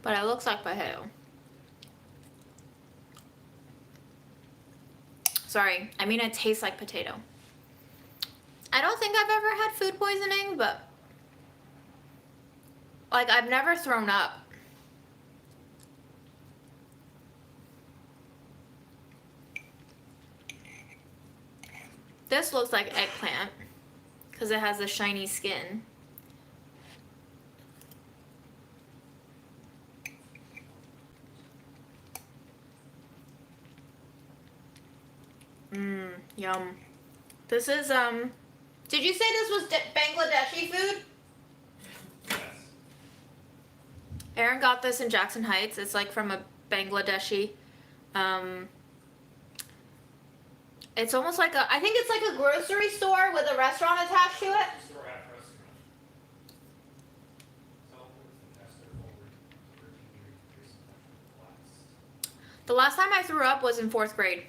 But it looks like potato. Sorry, I mean it tastes like potato. I don't think I've ever had food poisoning, but like I've never thrown up. This looks like eggplant because it has the shiny skin. Yum. This is, did you say this was Bangladeshi food? Yes. Aaron got this in Jackson Heights. It's like from a Bangladeshi, it's almost like I think it's like a grocery store with a restaurant attached to it. The last time I threw up was in 4th grade.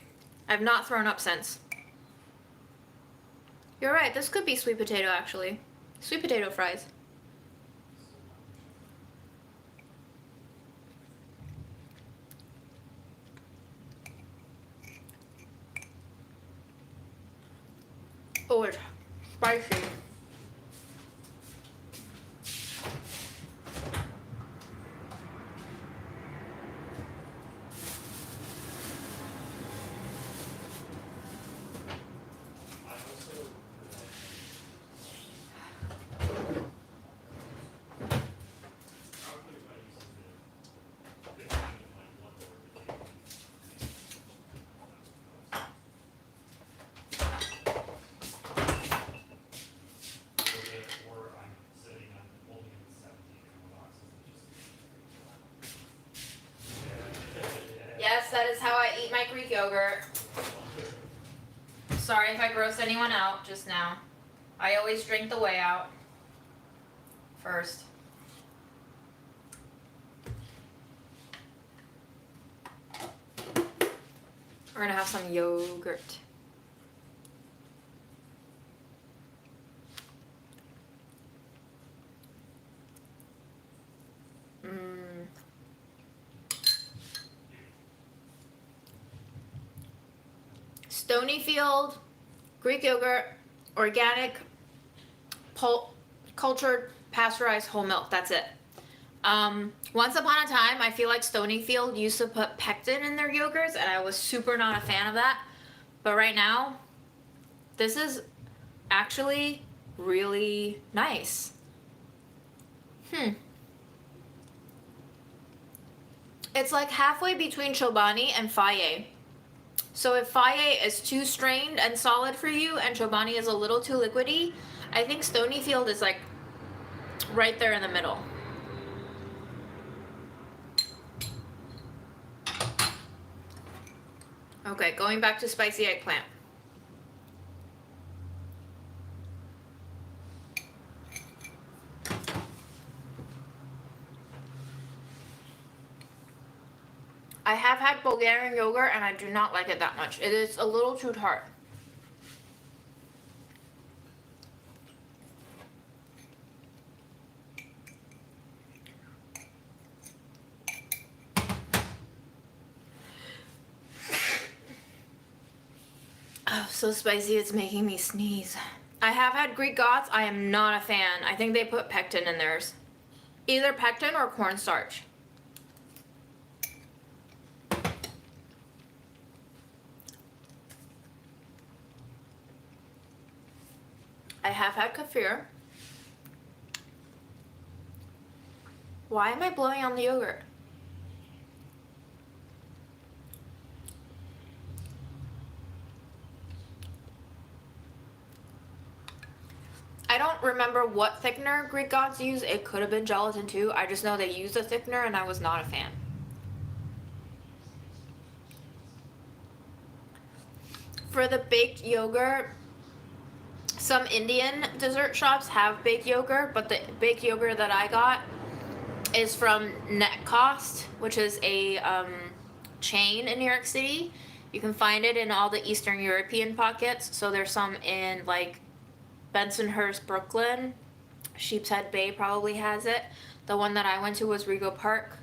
I've not thrown up since. You're right, this could be sweet potato actually. Sweet potato fries. Oh, it's spicy. Yes, that is how I eat my Greek yogurt. Sorry if I grossed anyone out just now. I always drink the way out first. We're gonna have some yogurt. Stonyfield, Greek yogurt, organic, cultured, pasteurized whole milk. That's it. Once upon a time, I feel like Stonyfield used to put pectin in their yogurts, and I was super not a fan of that. But right now, this is actually really nice. It's like halfway between Chobani and Faye. So if Faye is too strained and solid for you and Chobani is a little too liquidy, I think Stonyfield is like right there in the middle. Okay, going back to spicy eggplant. I have had Bulgarian yogurt and I do not like it that much. It is a little too tart. Oh, so spicy it's making me sneeze. I have had Greek Gods. I am not a fan. I think they put pectin in theirs. Either pectin or cornstarch. I have had kefir. Why am I blowing on the yogurt? I don't remember what thickener Greek Gods use. It could have been gelatin too. I just know they used a thickener and I was not a fan. For the baked yogurt, some Indian dessert shops have baked yogurt, but the baked yogurt that I got is from Net Cost, which is a chain in New York City. You can find it in all the Eastern European pockets. So there's some in like Bensonhurst, Brooklyn. Sheepshead Bay probably has it. The one that I went to was Rego Park.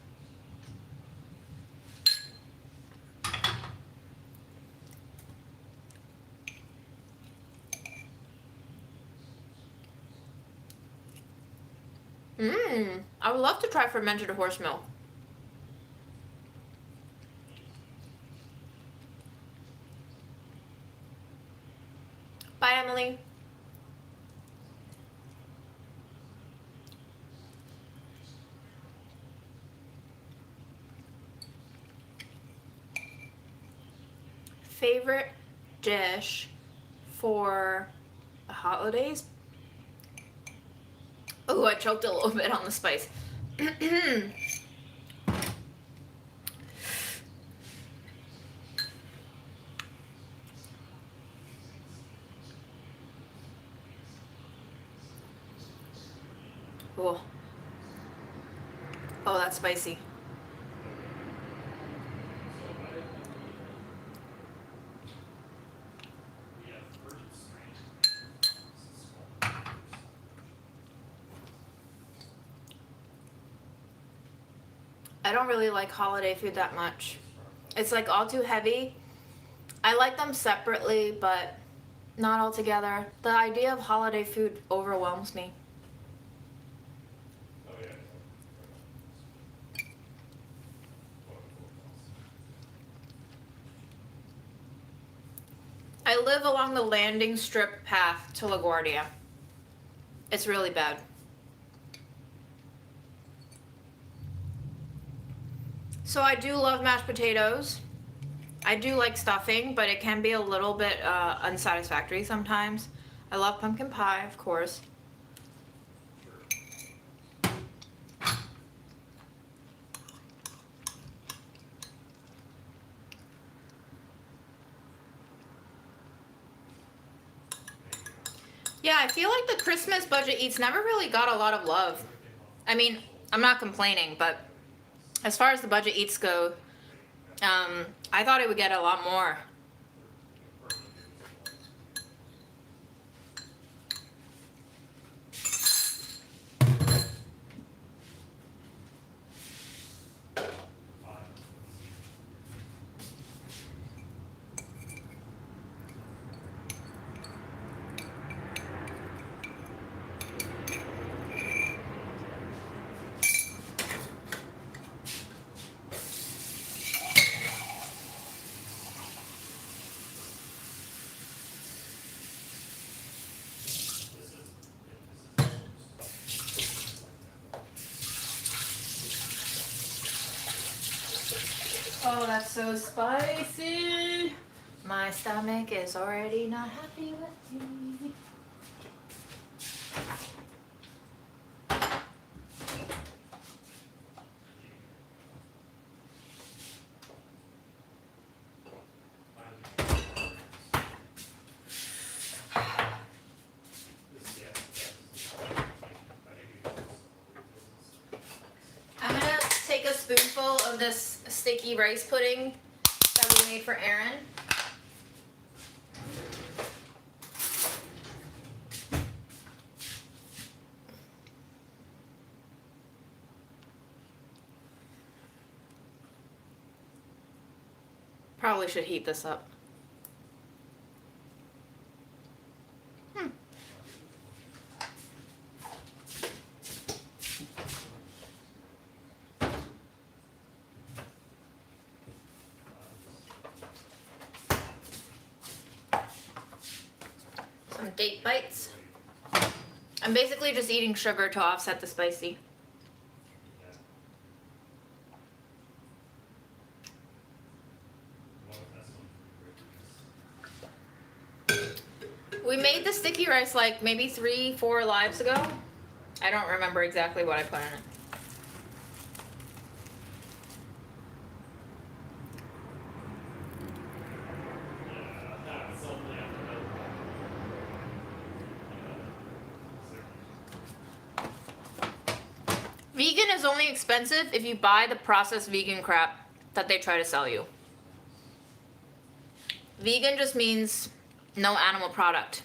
I would love to try fermented horse milk. Bye, Emily. Favorite dish for the holidays? Oh, I choked a little bit on the spice. Oh. Oh, that's spicy. I don't really like holiday food that much. It's like all too heavy. I like them separately, but not all together. The idea of holiday food overwhelms me. I live along the landing strip path to LaGuardia. It's really bad. So I do love mashed potatoes. I do like stuffing, but it can be a little bit unsatisfactory sometimes. I love pumpkin pie, of course. Yeah, I feel like the Christmas budget eats never really got a lot of love. I mean, I'm not complaining, but as far as the budget eats go, I thought it would get a lot more. Oh, that's so spicy. My stomach is already not happy with me. I'm gonna take a spoonful of this sticky rice pudding that we made for Aaron. Probably should heat this up. Some date bites. I'm basically just eating sugar to offset the spicy. We made the sticky rice like maybe 3-4 lives ago. I don't remember exactly what I put in it. Vegan is only expensive if you buy the processed vegan crap that they try to sell you. Vegan just means no animal product.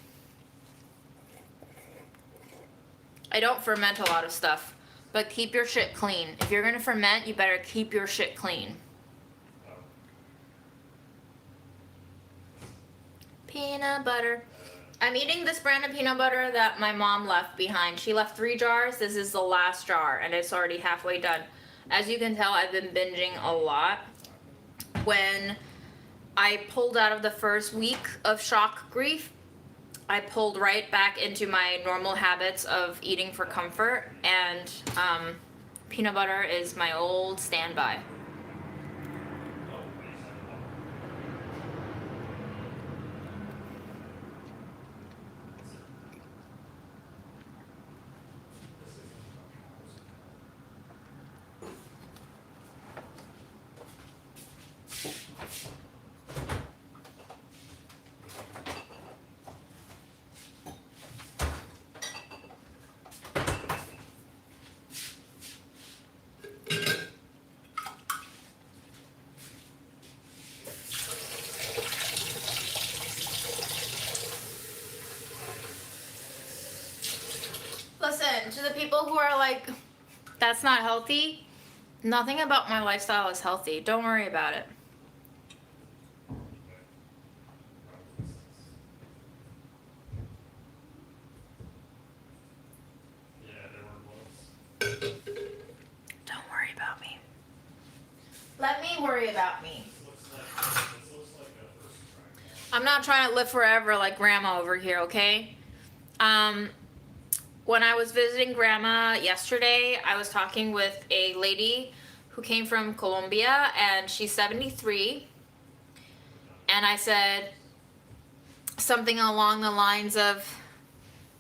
I don't ferment a lot of stuff, but keep your shit clean. If you're gonna ferment, you better keep your shit clean. Peanut butter. I'm eating this brand of peanut butter that my mom left behind. She left 3 jars. This is the last jar, and it's already halfway done. As you can tell, I've been binging a lot. When I pulled out of the first week of shock grief, I pulled right back into my normal habits of eating for comfort, and peanut butter is my old standby. Listen, to the people who are like, that's not healthy, nothing about my lifestyle is healthy. Don't worry about it. Don't worry about me. Let me worry about me. I'm not trying to live forever like grandma over here, okay? When I was visiting grandma yesterday, I was talking with a lady who came from Colombia, and she's 73. And I said something along the lines of,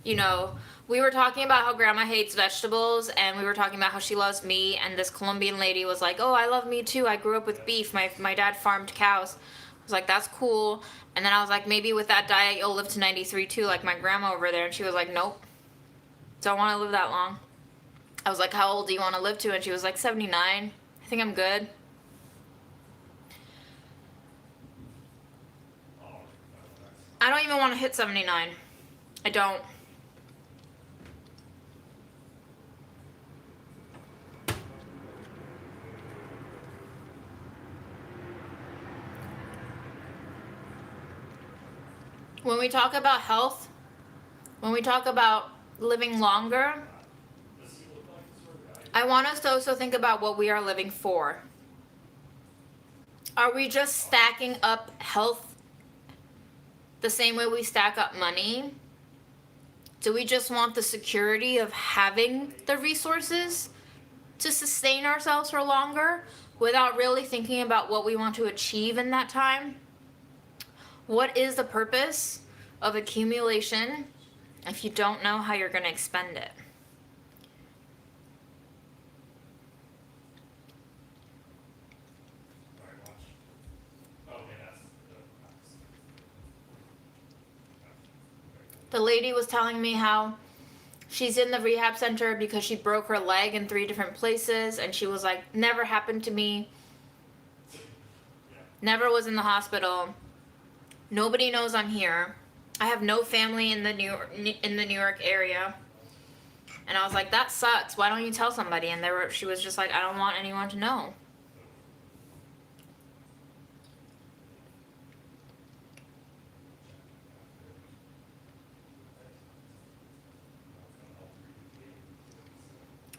you know, we were talking about how grandma hates vegetables, and we were talking about how she loves meat, and this Colombian lady was like, oh, I love meat too. I grew up with beef. My dad farmed cows. I was like, that's cool. And then I was like, maybe with that diet, you'll live to 93 too, like my grandma over there. And she was like, nope. Don't want to live that long. I was like, how old do you want to live to? And she was like, 79. I think I'm good. I don't even want to hit 79. I don't. When we talk about health, when we talk about living longer, I want us to also think about what we are living for. Are we just stacking up health the same way we stack up money? Do we just want the security of having the resources to sustain ourselves for longer without really thinking about what we want to achieve in that time? What is the purpose of accumulation if you don't know how you're going to expend it? The lady was telling me how she's in the rehab center because she broke her leg in 3 different places, and she was like, never happened to me. Never was in the hospital. Nobody knows I'm here. I have no family in the New York area. And I was like, that sucks. Why don't you tell somebody? And she was just like, I don't want anyone to know.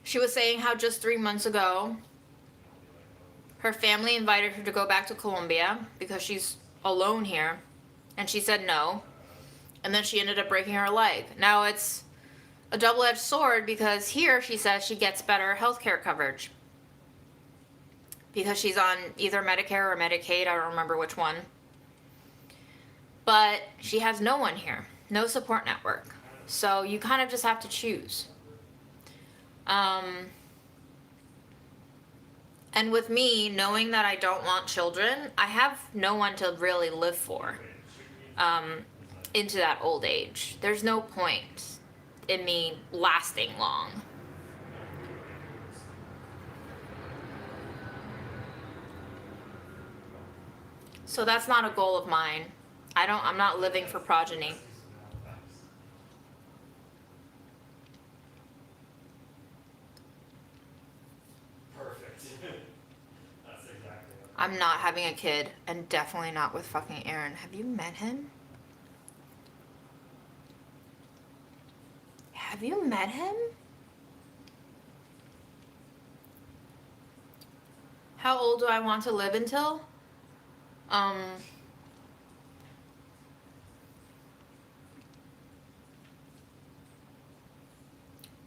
She was saying how just 3 months ago, her family invited her to go back to Colombia because she's alone here. And she said no. And then she ended up breaking her leg. Now it's a double-edged sword because here she says she gets better healthcare coverage because she's on either Medicare or Medicaid. I don't remember which one. But she has no one here, no support network. So you kind of just have to choose. And with me, knowing that I don't want children, I have no one to really live for into that old age. There's no point in me lasting long. So that's not a goal of mine. I'm not living for progeny. Perfect. That's exactly it. I'm not having a kid, and definitely not with fucking Aaron. Have you met him? Have you met him? How old do I want to live until?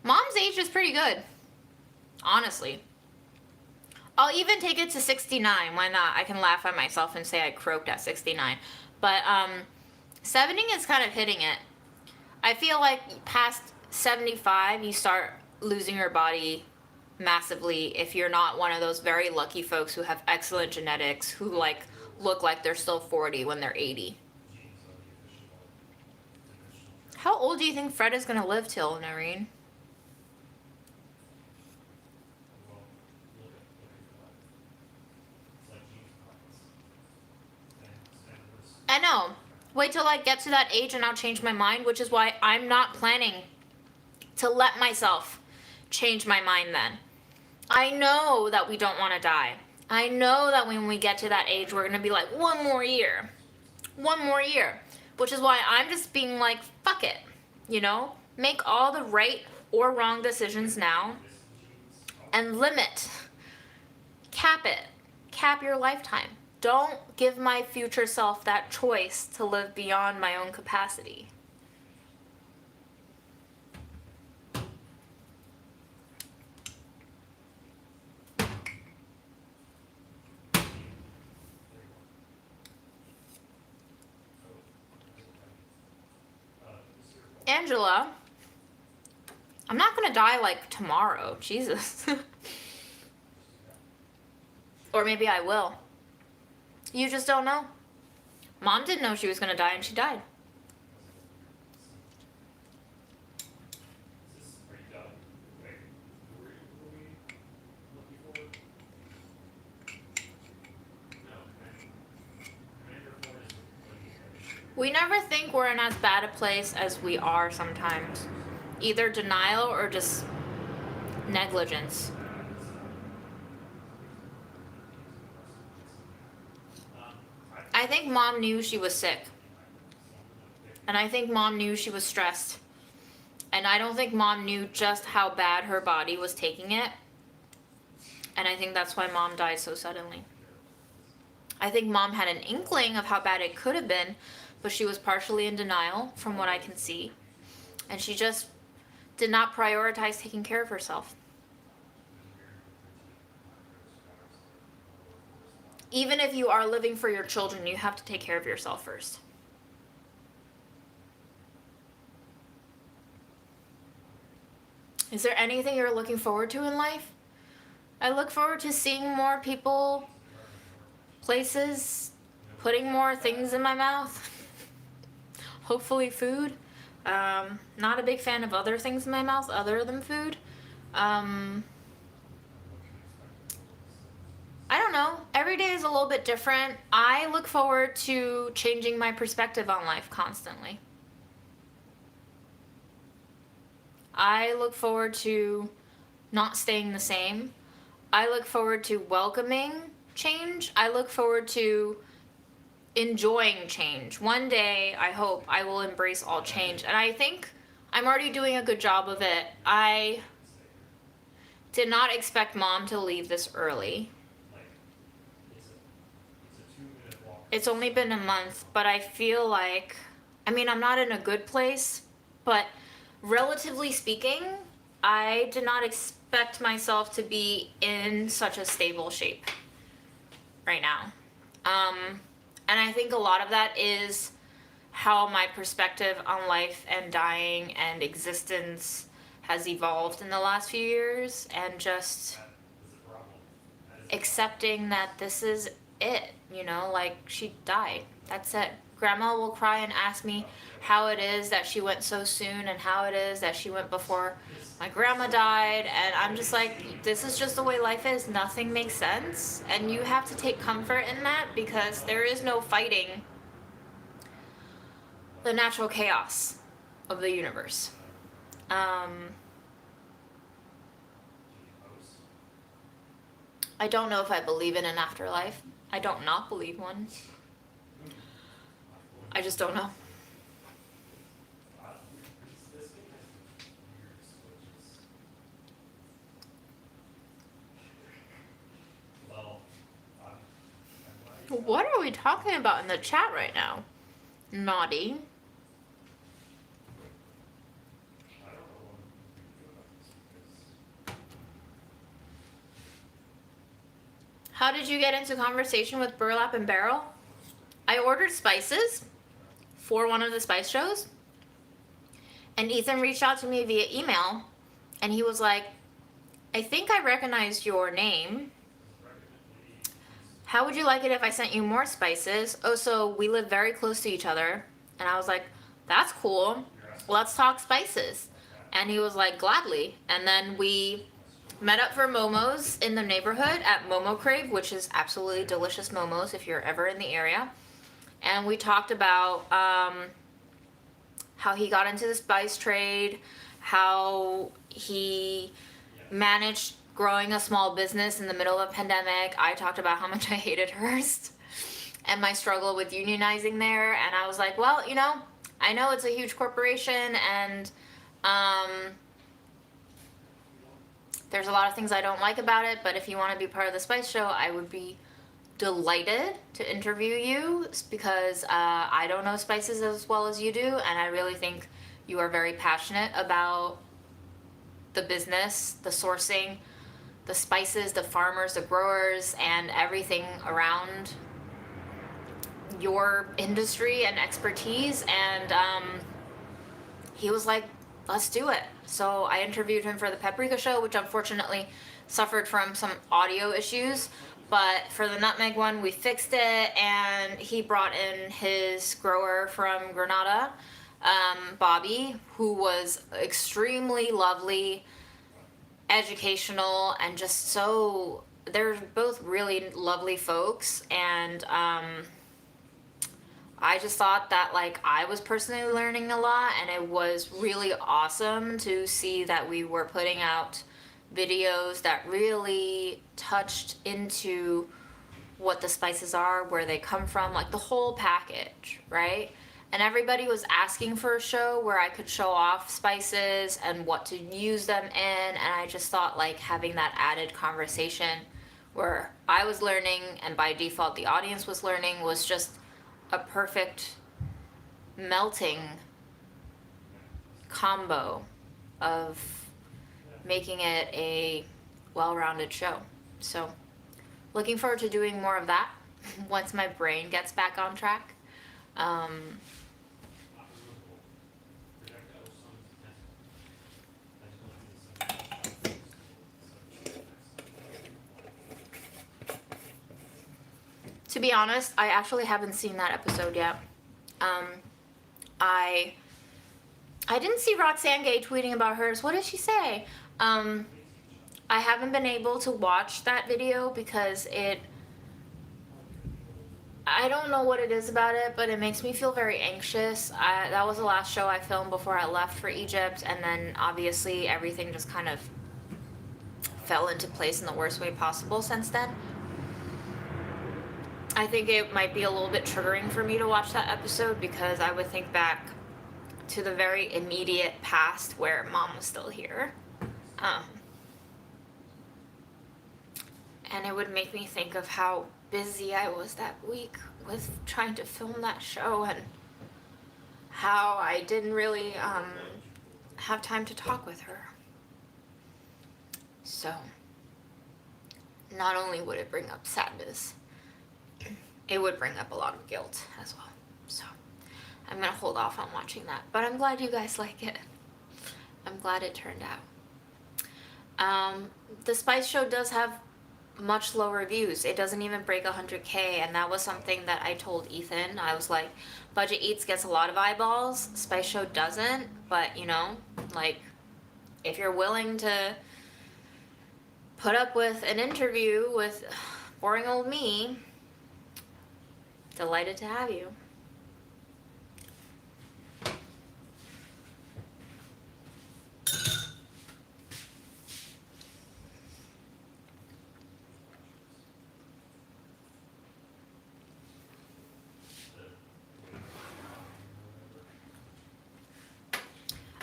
Mom's age is pretty good. Honestly. I'll even take it to 69. Why not? I can laugh at myself and say I croaked at 69. But 70 is kind of hitting it. I feel like past 75, you start losing your body massively if you're not one of those very lucky folks who have excellent genetics, who like look like they're still 40 when they're 80. How old do you think Fred is going to live till, Noreen? I know. Wait till I get to that age and I'll change my mind, which is why I'm not planning to let myself change my mind then. I know that we don't want to die. I know that when we get to that age, we're going to be like, one more year. One more year. Which is why I'm just being like, fuck it. You know? Make all the right or wrong decisions now. And limit. Cap it. Cap your lifetime. Don't give my future self that choice to live beyond my own capacity. Angela, I'm not gonna die like tomorrow. Jesus. Or maybe I will. You just don't know. Mom didn't know she was gonna die and she died. We never think we're in as bad a place as we are sometimes. Either denial or just negligence. I think Mom knew she was sick. And I think Mom knew she was stressed. And I don't think Mom knew just how bad her body was taking it. And I think that's why Mom died so suddenly. I think Mom had an inkling of how bad it could have been, but she was partially in denial from what I can see. And she just did not prioritize taking care of herself. Even if you are living for your children, you have to take care of yourself first. Is there anything you're looking forward to in life? I look forward to seeing more people, places, putting more things in my mouth. Hopefully food. Not a big fan of other things in my mouth other than food. I don't know. Every day is a little bit different. I look forward to changing my perspective on life constantly. I look forward to not staying the same. I look forward to welcoming change. I look forward to enjoying change. One day, I hope, I will embrace all change. And I think I'm already doing a good job of it. I did not expect Mom to leave this early. It's only been a month, but I feel like I mean, I'm not in a good place, but relatively speaking, I did not expect myself to be in such a stable shape right now. And I think a lot of that is how my perspective on life and dying and existence has evolved in the last few years, and just accepting that this is it, you know, like she died. That's it. Grandma will cry and ask me how it is that she went so soon and how it is that she went before my grandma died, and I'm just like, this is just the way life is. Nothing makes sense, and you have to take comfort in that, because there is no fighting the natural chaos of the universe. I don't know if I believe in an afterlife. I don't not believe one. I just don't know. What are we talking about in the chat right now? Naughty. How did you get into conversation with Burlap and Barrel? I ordered spices for one of the spice shows, and Ethan reached out to me via email, and he was like, I think I recognized your name. How would you like it if I sent you more spices? Oh, so we live very close to each other. And I was like, that's cool. Let's talk spices. And he was like, gladly. And then we met up for momos in the neighborhood at Momo Crave, which is absolutely delicious momos if you're ever in the area. And we talked about how he got into the spice trade, how he managed growing a small business in the middle of a pandemic. I talked about how much I hated Hearst and my struggle with unionizing there. And I was like, well, you know, I know it's a huge corporation, and there's a lot of things I don't like about it, but if you want to be part of the Spice Show, I would be delighted to interview you, because I don't know spices as well as you do, and I really think you are very passionate about the business, the sourcing, the spices, the farmers, the growers, and everything around your industry and expertise. And he was like, let's do it. So I interviewed him for the Paprika show, which unfortunately suffered from some audio issues. But for the nutmeg one, we fixed it, and he brought in his grower from Granada, Bobby, who was extremely lovely, educational, and just so, they're both really lovely folks. And I just thought that, like, I was personally learning a lot, and it was really awesome to see that we were putting out videos that really touched into what the spices are, where they come from, like the whole package, right? And everybody was asking for a show where I could show off spices and what to use them in, and I just thought, like, having that added conversation where I was learning and by default the audience was learning was just a perfect melting combo of making it a well-rounded show. So looking forward to doing more of that once my brain gets back on track. To be honest, I actually haven't seen that episode yet. I didn't see Roxanne Gay tweeting about hers. What did she say? I haven't been able to watch that video because I don't know what it is about it, but it makes me feel very anxious. That was the last show I filmed before I left for Egypt, and then obviously everything just kind of fell into place in the worst way possible since then. I think it might be a little bit triggering for me to watch that episode, because I would think back to the very immediate past where Mom was still here. And it would make me think of how busy I was that week with trying to film that show, and how I didn't really have time to talk with her. So, not only would it bring up sadness, it would bring up a lot of guilt as well. So, I'm gonna hold off on watching that. But I'm glad you guys like it. I'm glad it turned out. The Spice Show does have much lower views. It doesn't even break 100K, and that was something that I told Ethan. I was like, Budget Eats gets a lot of eyeballs, Spice Show doesn't, but you know, like, if you're willing to put up with an interview with boring old me, delighted to have you.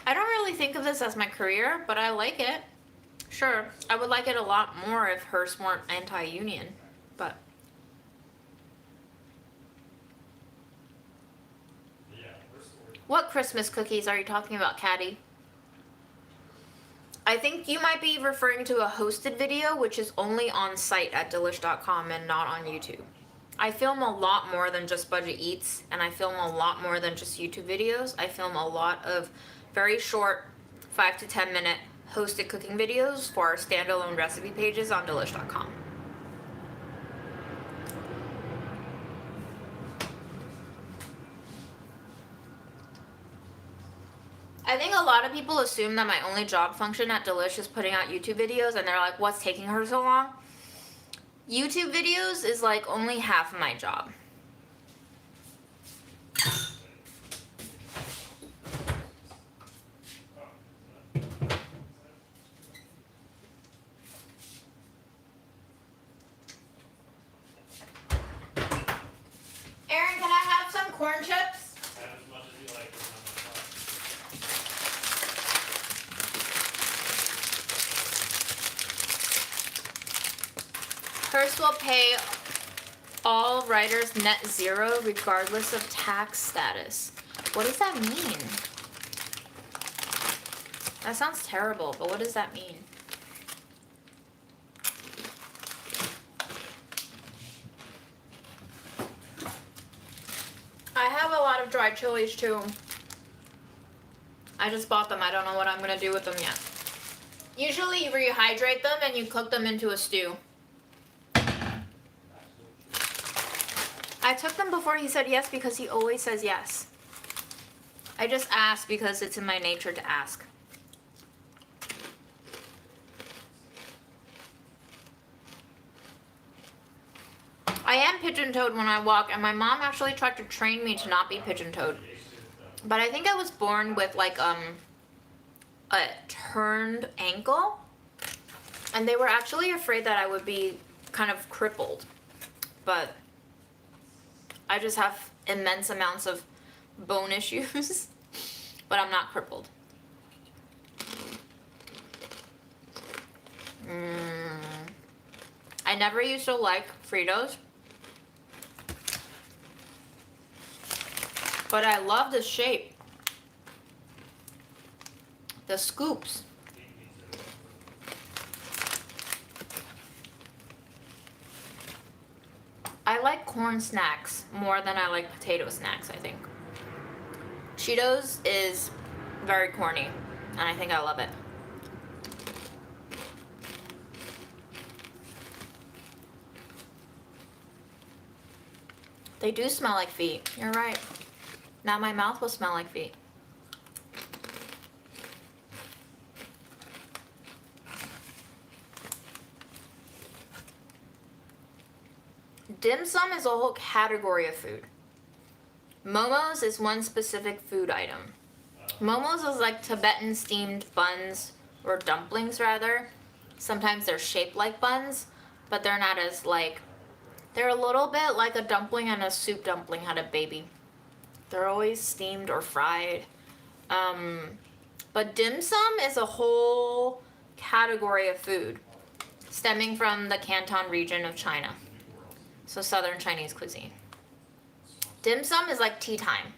I don't really think of this as my career, but I like it. Sure, I would like it a lot more if Hearst weren't anti-union, but... What Christmas cookies are you talking about, Caddy? I think you might be referring to a hosted video, which is only on site at delish.com and not on YouTube. I film a lot more than just Budget Eats, and I film a lot more than just YouTube videos. I film a lot of very short 5 to 10 minute hosted cooking videos for our standalone recipe pages on delish.com. I think a lot of people assume that my only job function at Delish is putting out YouTube videos, and they're like, what's taking her so long? YouTube videos is like only half of my job. Aaron, can I have some corn chips? Have as much as you like. Hearst will pay all writers net zero regardless of tax status. What does that mean? That sounds terrible, but what does that mean? I have a lot of dried chilies too. I just bought them. I don't know what I'm gonna do with them yet. Usually you rehydrate them and you cook them into a stew. I took them before he said yes because he always says yes. I just asked because it's in my nature to ask. I am pigeon-toed when I walk, and my mom actually tried to train me to not be pigeon-toed. But I think I was born with like a turned ankle, and they were actually afraid that I would be kind of crippled. But I just have immense amounts of bone issues, but I'm not crippled. I never used to like Fritos, but I love the shape. The scoops. I like corn snacks more than I like potato snacks, I think. Cheetos is very corny, and I think I love it. They do smell like feet. You're right. Now my mouth will smell like feet. Dim sum is a whole category of food. Momos is one specific food item. Momos is like Tibetan steamed buns, or dumplings rather. Sometimes they're shaped like buns, but they're not as like, they're a little bit like a dumpling and a soup dumpling had a baby. They're always steamed or fried. But dim sum is a whole category of food stemming from the Canton region of China. So southern Chinese cuisine. Dim sum is like tea time.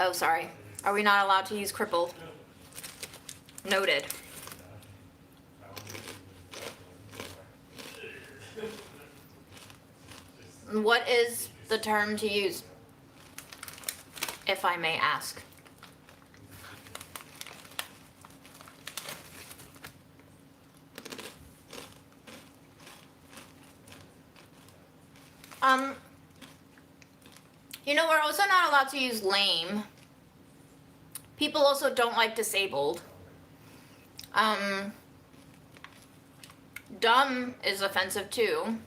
Oh, sorry. Are we not allowed to use crippled? Noted. What is the term to use, if I may ask? You know, we're also not allowed to use lame. People also don't like disabled. Dumb is offensive too.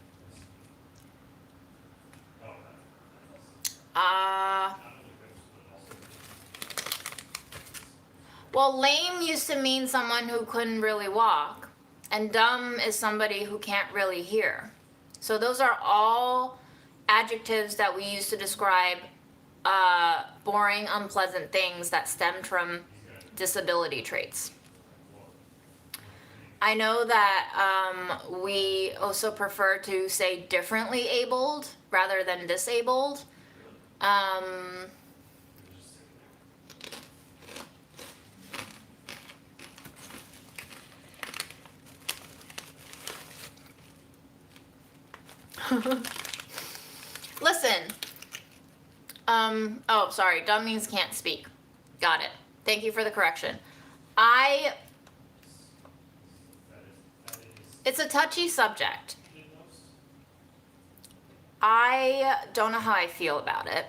Well, lame used to mean someone who couldn't really walk, and dumb is somebody who can't really hear. So those are all adjectives that we use to describe boring, unpleasant things that stemmed from disability traits. I know that we also prefer to say differently abled rather than disabled. Listen. Oh, sorry. Dumb means can't speak. Got it. Thank you for the correction. It's a touchy subject. I don't know how I feel about it.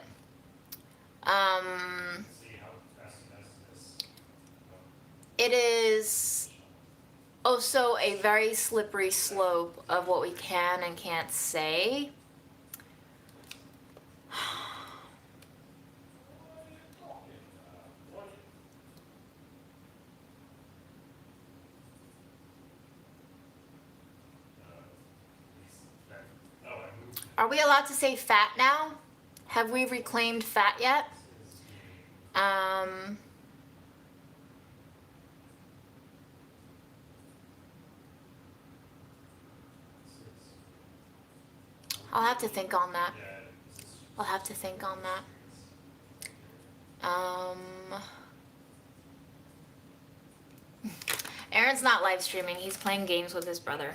It is also a very slippery slope of what we can and can't say. Are we allowed to say fat now? Have we reclaimed fat yet? I'll have to think on that. I'll have to think on that. Aaron's not live streaming. He's playing games with his brother.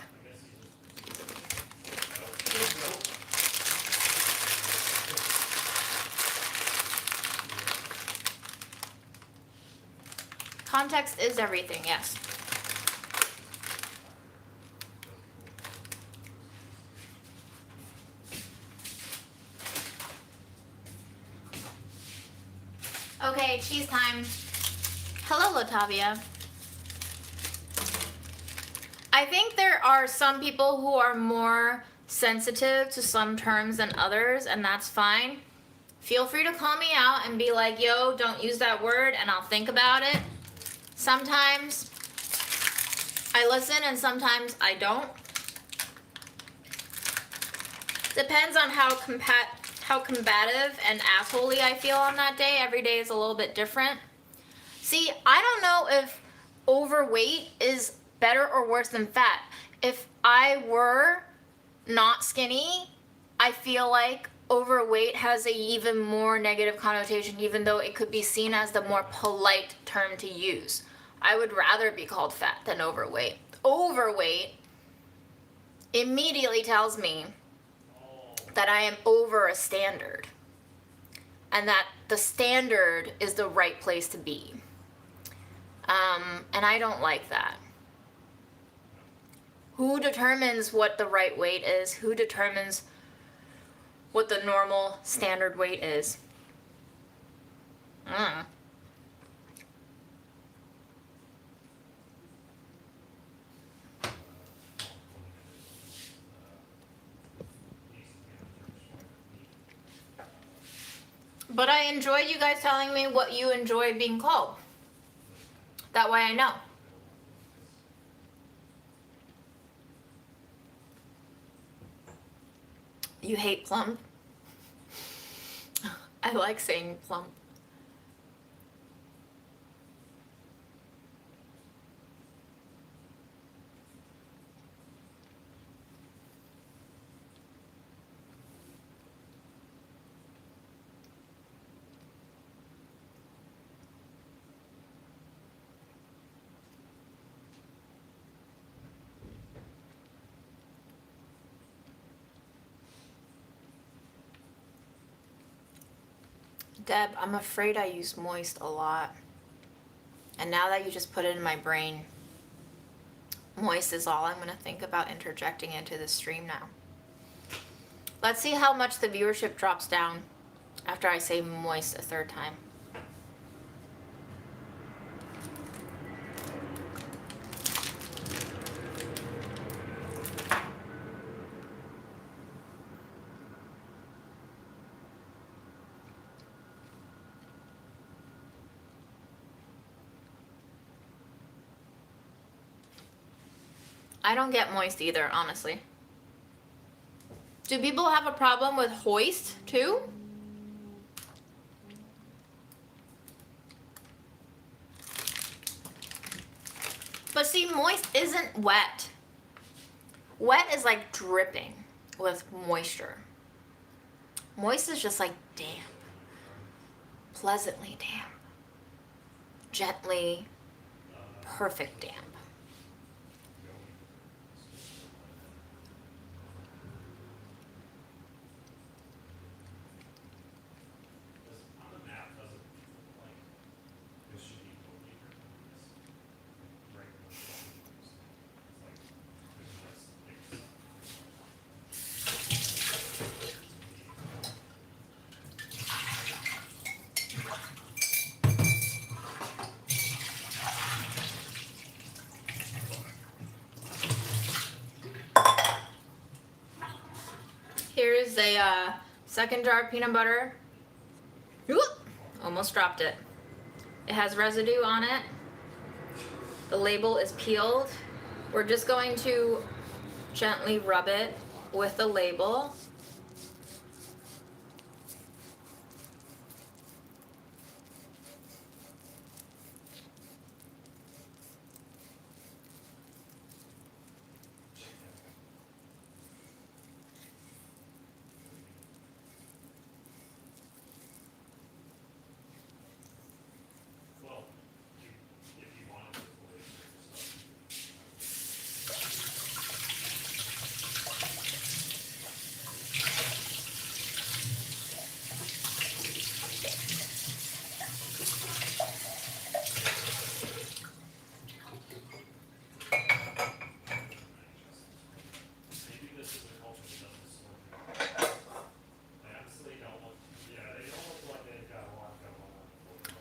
Context is everything, yes. Okay, cheese time. Hello, Latavia. I think there are some people who are more sensitive to some terms than others, and that's fine. Feel free to call me out and be like, yo, don't use that word, and I'll think about it. Sometimes I listen and sometimes I don't. Depends on how combative and assholey I feel on that day. Every day is a little bit different. See, I don't know if overweight is better or worse than fat. If I were not skinny, I feel like overweight has an even more negative connotation, even though it could be seen as the more polite term to use. I would rather be called fat than overweight. Overweight immediately tells me that I am over a standard, and that the standard is the right place to be. And I don't like that. Who determines what the right weight is? Who determines what the normal standard weight is? But I enjoy you guys telling me what you enjoy being called. That way I know. You hate plump? I like saying plump. Deb, I'm afraid I use moist a lot. And now that you just put it in my brain, moist is all I'm going to think about interjecting into the stream now. Let's see how much the viewership drops down after I say moist a third time. I don't get moist either, honestly. Do people have a problem with hoist too? But see, moist isn't wet. Wet is like dripping with moisture. Moist is just like damp. Pleasantly damp. Gently perfect damp. Here's a second jar of peanut butter. Whoop! Almost dropped it. It has residue on it. The label is peeled. We're just going to gently rub it with the label.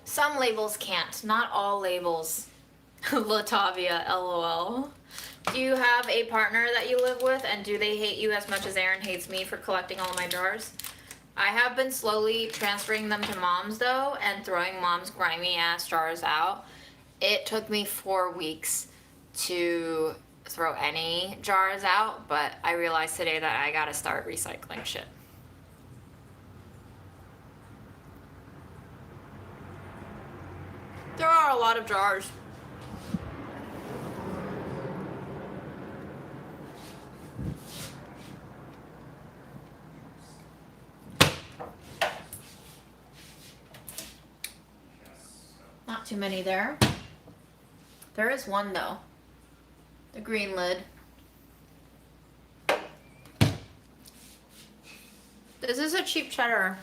Some labels can't, not all labels. Latavia, LOL. Do you have a partner that you live with, and do they hate you as much as Aaron hates me for collecting all my jars? I have been slowly transferring them to Mom's though, and throwing Mom's grimy ass jars out. It took me 4 weeks to throw any jars out, but I realized today that I gotta start recycling shit. There are a lot of jars. Not too many there. There is one though. The green lid. This is a cheap cheddar.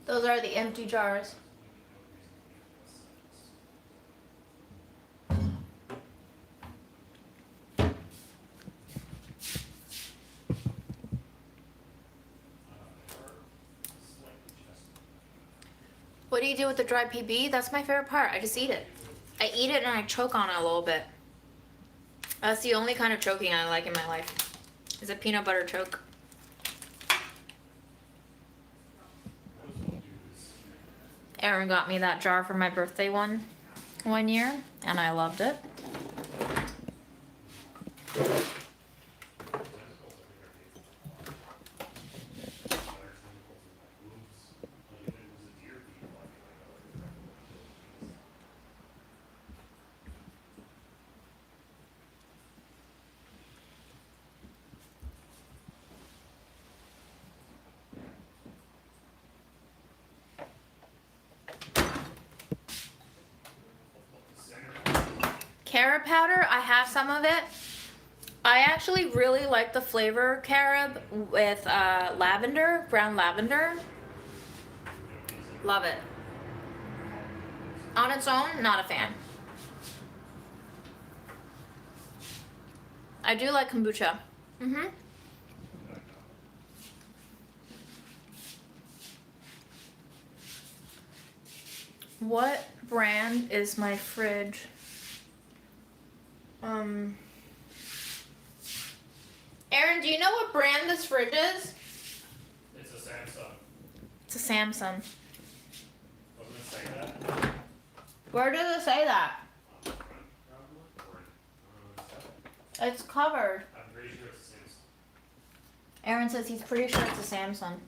Those are the empty jars. What do you do with the dry PB? That's my favorite part. I just eat it. I eat it and I choke on it a little bit. That's the only kind of choking I like in my life. Is a peanut butter choke. Aaron got me that jar for my birthday one year, and I loved it. carob powder, I have some of it. I actually really like the flavor carob with lavender, brown lavender. Love it. On its own, not a fan. I do like kombucha. What brand is my fridge? Aaron, do you know what brand this fridge is? It's a Samsung. It's a Samsung. Doesn't it say that? Where does it say that? On the front, probably? Or, It's covered. I'm pretty sure it's a Samsung. Aaron says he's pretty sure it's a Samsung.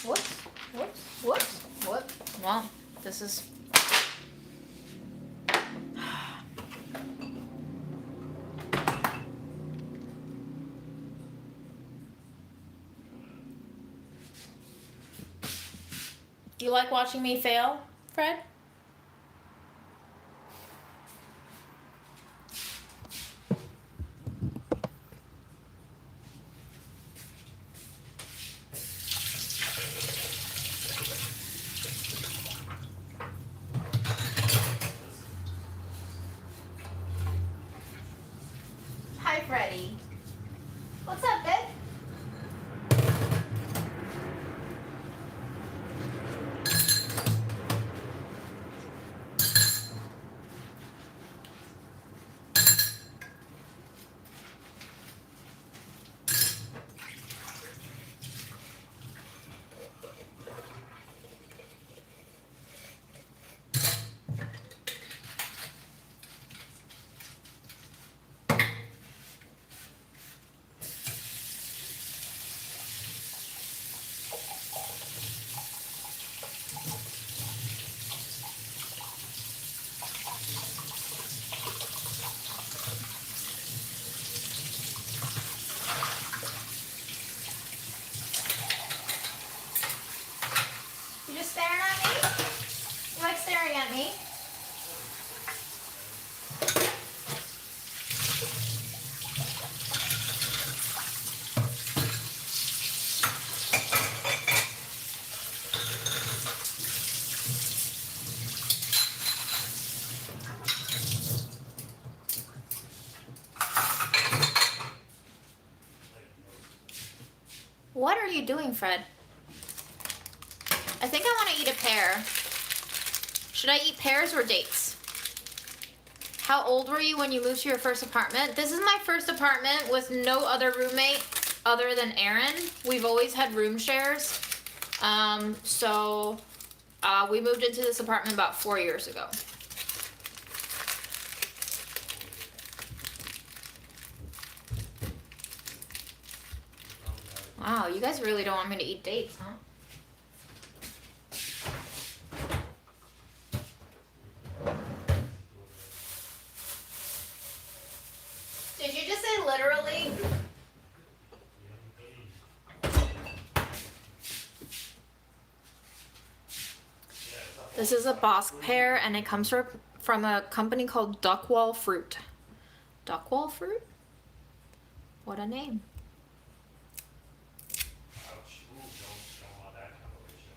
What? Well, this is... Do you like watching me fail, Fred? Hi, Freddie. What's up, babe? You just staring at me? You like staring at me? What are you doing, Fred? I think I want to eat a pear. Should I eat pears or dates? How old were you when you moved to your first apartment? This is my first apartment with no other roommate other than Aaron. We've always had room shares. We moved into this apartment about 4 years ago. Wow, you guys really don't want me to eat dates, huh? Did you just say literally? This is a Bosque pear, and it comes from a company called Duckwall Fruit. Duckwall Fruit? What a name. Ouch. Ooh, don't want that kind of issue.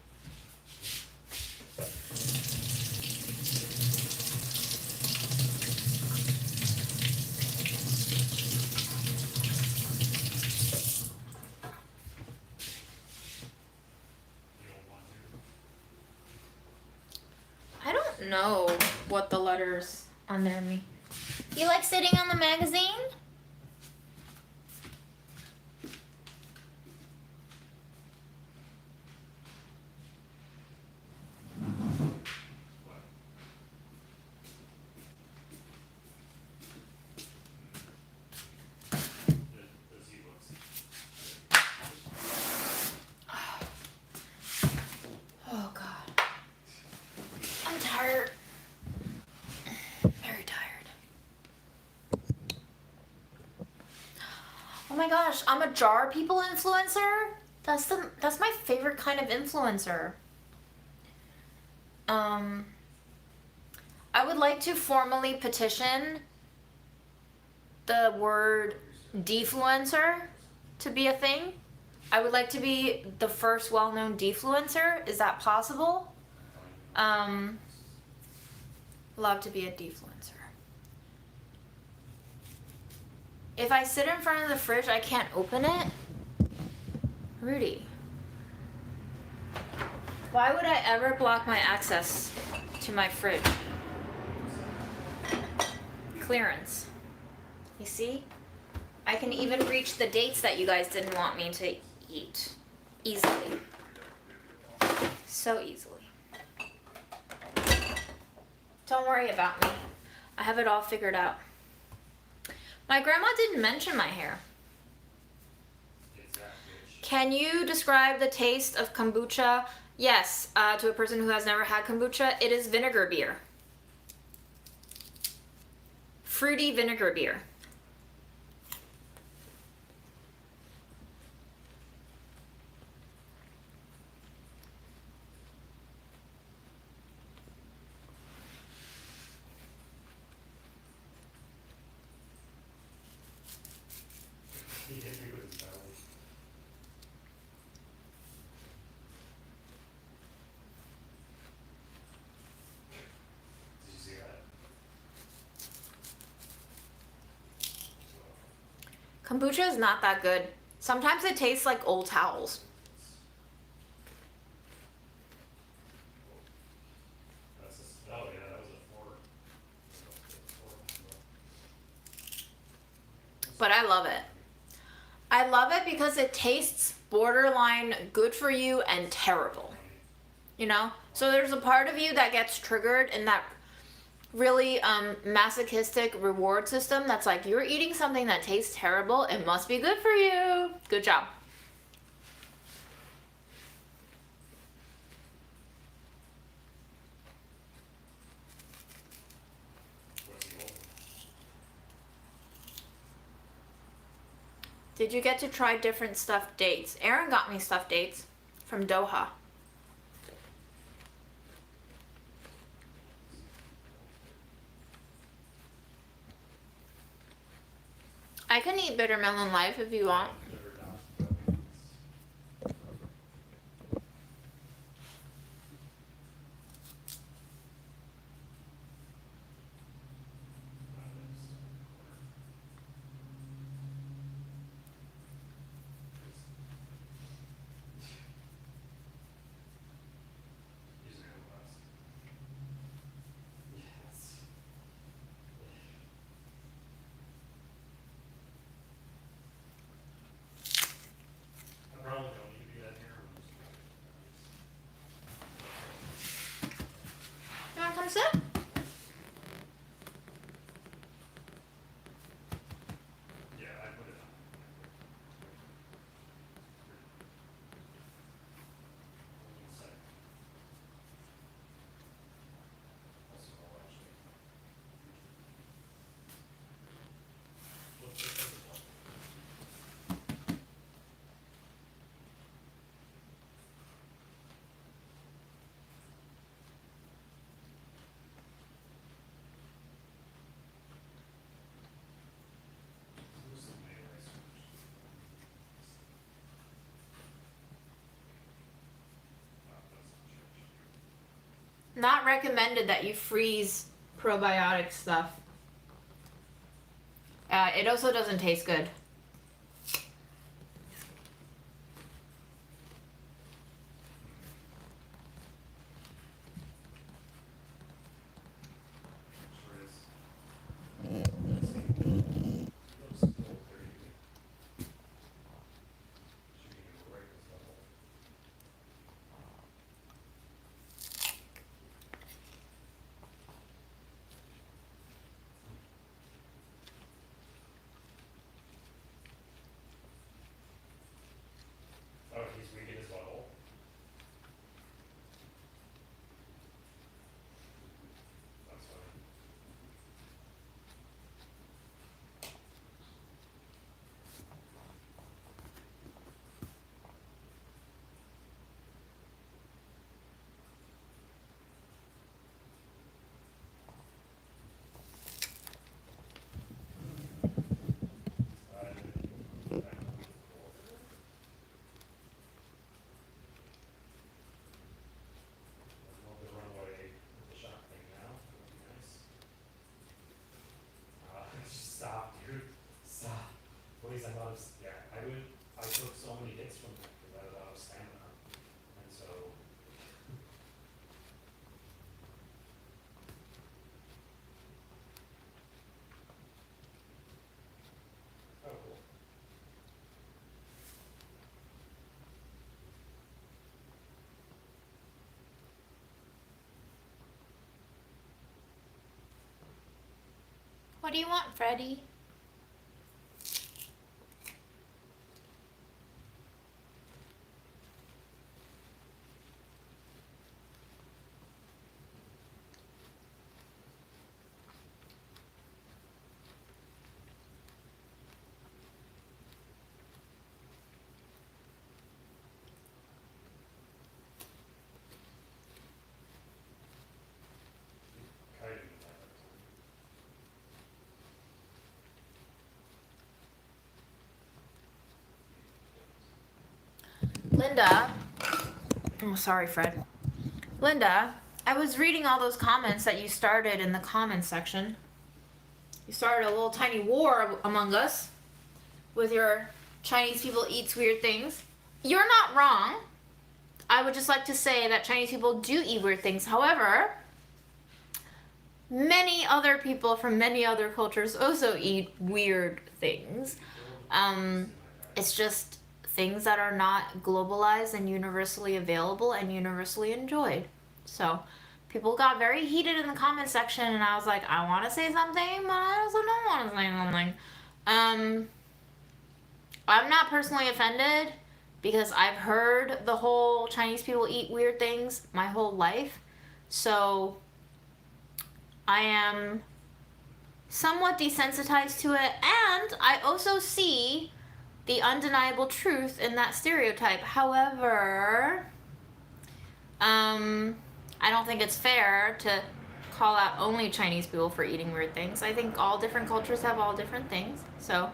You don't want to. I don't know what the letters on there mean. You like sitting on the magazine? Does he look? Oh God. I'm tired. Very tired. Oh my gosh, I'm a jar people influencer. That's my favorite kind of influencer. I would like to formally petition the word defluencer to be a thing. I would like to be the first well-known defluencer. Is that possible? Love to be a defluencer. If I sit in front of the fridge, I can't open it. Rudy. Why would I ever block my access to my fridge? Clearance. You see? I can even reach the dates that you guys didn't want me to eat. Easily. So easily. Don't worry about me. I have it all figured out. My grandma didn't mention my hair. Can you describe the taste of kombucha? Yes, to a person who has never had kombucha, it is vinegar beer. Fruity vinegar beer. He hit me with his belly. Did you see that? Kombucha is not that good. Sometimes it tastes like old towels. Oh yeah, that was a fork. But I love it. I love it because it tastes borderline good for you and terrible. You know? So there's a part of you that gets triggered in that really masochistic reward system that's like, you're eating something that tastes terrible, it must be good for you. Good job. Did you get to try different stuffed dates? Aaron got me stuffed dates from Doha. I can eat bitter melon life if you want. You want to come sit? Yeah, I put it on. Not recommended that you freeze probiotic stuff. It also doesn't taste good. What do you want, Freddie? Linda. Oh, sorry, Fred. Linda, I was reading all those comments that you started in the comments section. You started a little tiny war among us with your Chinese people eats weird things. You're not wrong. I would just like to say that Chinese people do eat weird things. However, many other people from many other cultures also eat weird things. It's just things that are not globalized and universally available and universally enjoyed. So people got very heated in the comment section, and I was like, I want to say something, but I also don't want to say something. I'm not personally offended because I've heard the whole Chinese people eat weird things my whole life. So I am somewhat desensitized to it, and I also see the undeniable truth in that stereotype. However, I don't think it's fair to call out only Chinese people for eating weird things. I think all different cultures have all different things. So,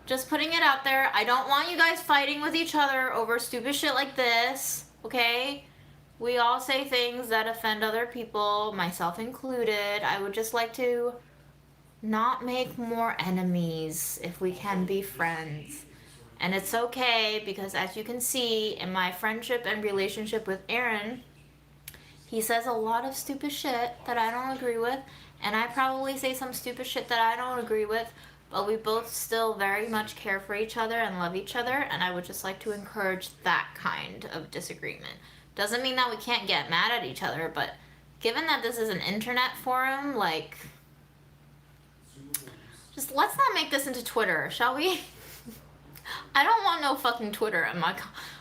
just putting it out there. I don't want you guys fighting with each other over stupid shit like this, okay? We all say things that offend other people, myself included. I would just like to not make more enemies if we can be friends. And it's okay because, as you can see in my friendship and relationship with Aaron, he says a lot of stupid shit that I don't agree with, and I probably say some stupid shit that I don't agree with, but we both still very much care for each other and love each other, and I would just like to encourage that kind of disagreement. Doesn't mean that we can't get mad at each other, but given that this is an internet forum, like, just let's not make this into Twitter, shall we? I don't want no fucking Twitter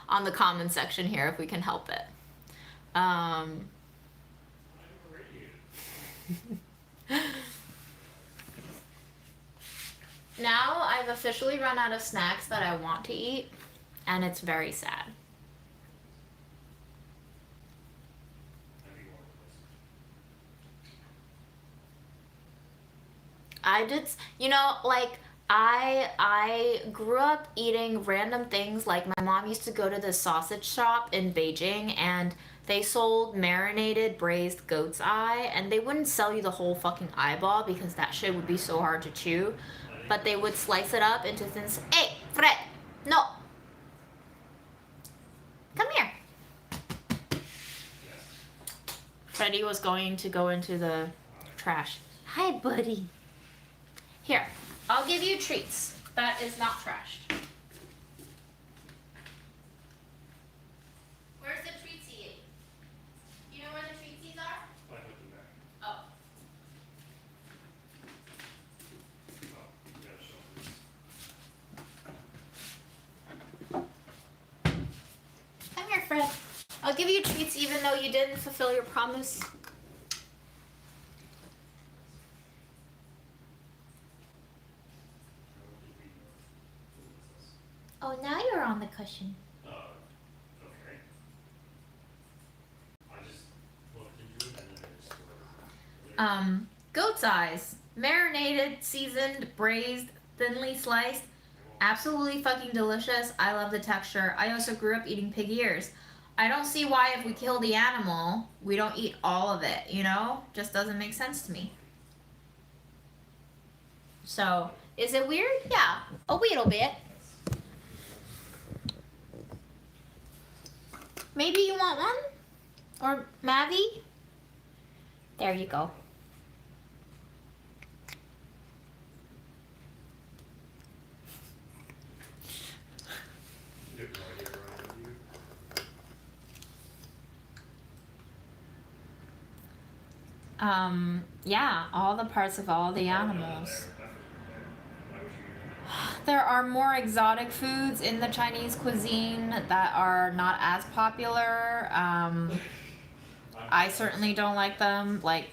on the comment section here if we can help it. Now I've officially run out of snacks that I want to eat, and it's very sad. I did, like, I grew up eating random things. Like, my mom used to go to this sausage shop in Beijing, and they sold marinated braised goat's eye, and they wouldn't sell you the whole fucking eyeball because that shit would be so hard to chew, but they would slice it up into thin. Hey, Fred, no, come here. Freddie was going to go into the trash. Hi, buddy. Here, I'll give you treats. That is not trashed. Where's the treatsy? You know where the treatsies are? I put them back. Oh. Oh, you gotta show this. Come here, Fred. I'll give you treats even though you didn't fulfill your promise. Oh, now you're on the cushion. Okay. I just looked into it and then I just Goat's eyes. Marinated, seasoned, braised, thinly sliced. Absolutely fucking delicious. I love the texture. I also grew up eating pig ears. I don't see why if we kill the animal, we don't eat all of it, Just doesn't make sense to me. So, is it weird? Yeah, a little bit. Maybe you want one? Or Maddie? There you go. you have no idea where I am, you? Yeah, all the parts of all the animals. There are more exotic foods in the Chinese cuisine that are not as popular. I certainly don't like them. Like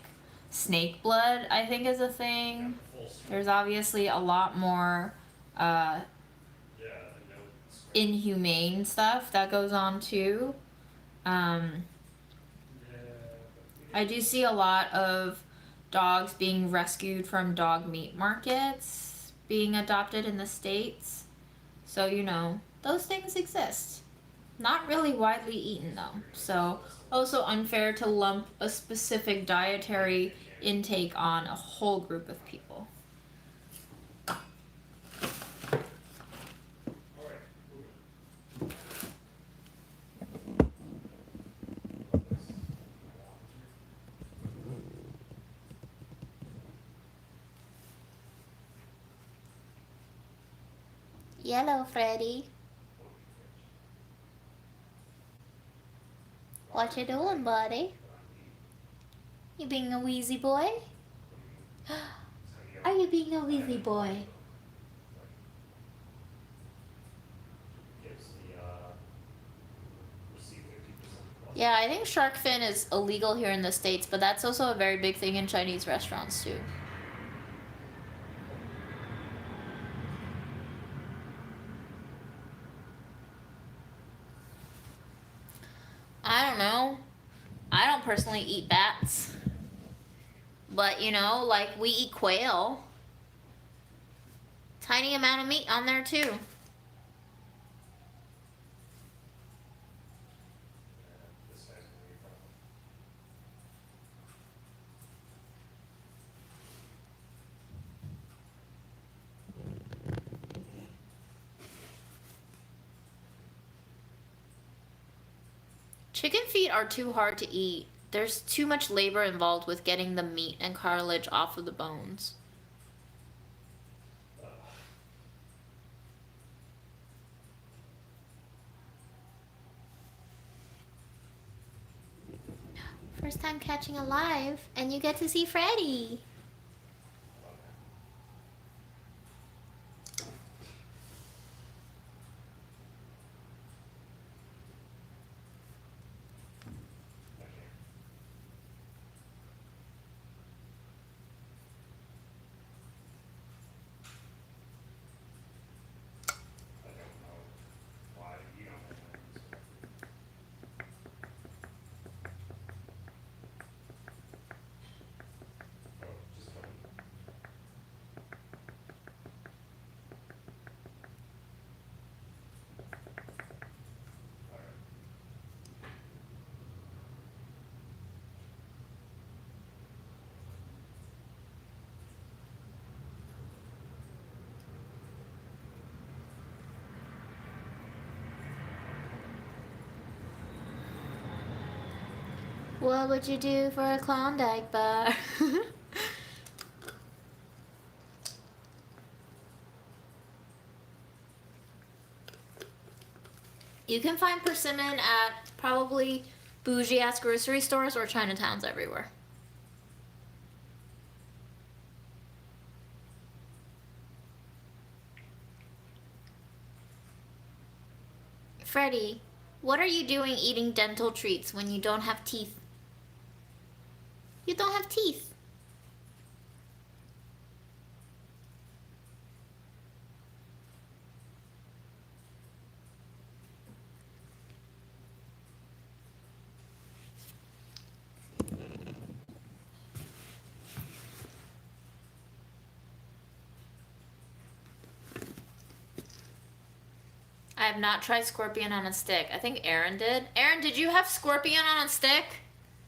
snake blood, I think is a thing. There's obviously a lot more inhumane stuff that goes on too. I do see a lot of dogs being rescued from dog meat markets being adopted in the States. So, you know, those things exist. Not really widely eaten though. So, also unfair to lump a specific dietary intake on a whole group of people. Yellow Freddy. What you doing, buddy? You being a wheezy boy? Are you being a wheezy boy? Yeah, I think shark fin is illegal here in the States, but that's also a very big thing in Chinese restaurants too. I don't know. I don't personally eat bats. But, you know, like we eat quail. Tiny amount of meat on there too. Chicken feet are too hard to eat. There's too much labor involved with getting the meat and cartilage off of the bones. First time catching a live, and you get to see Freddy. What would you do for a Klondike bar? You can find persimmon at probably bougie ass grocery stores or Chinatowns everywhere. Freddy, what are you doing eating dental treats when you don't have teeth? You don't have teeth. I have not tried scorpion on a stick. I think Aaron did. Aaron, did you have scorpion on a stick?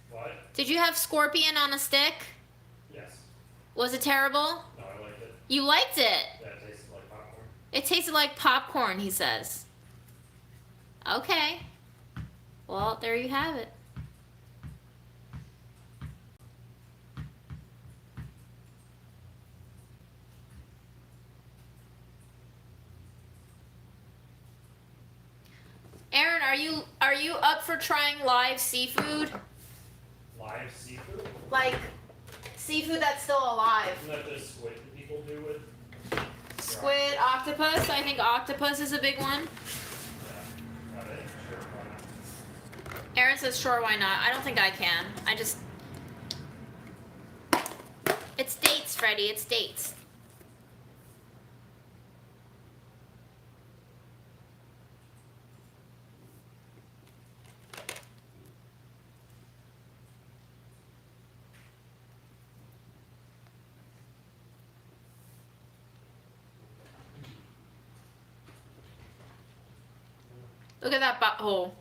What? Did you have scorpion on a stick? Yes. Was it terrible? No, I liked it. You liked it? Yeah, it tasted like popcorn. It tasted like popcorn, he says. Okay. Well, there you have it. Aaron, are you up for trying live seafood? Live seafood? Like seafood that's still alive. Isn't that just what people do with? Squid, octopus. I think octopus is a big one. Yeah. Got it. Sure, why not? Aaron says, sure, why not? I don't think I can. It's dates, Freddie. It's dates. Look at that butthole.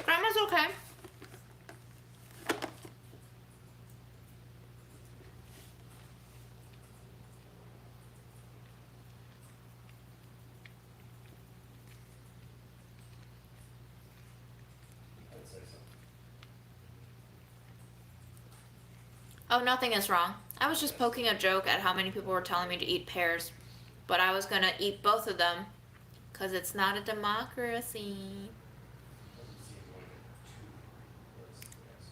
Grandma's okay. I'd say so. Oh, nothing is wrong. I was just poking a joke at how many people were telling me to eat pears, but I was gonna eat both of them because it's not a democracy. Doesn't seem like a two list, yes.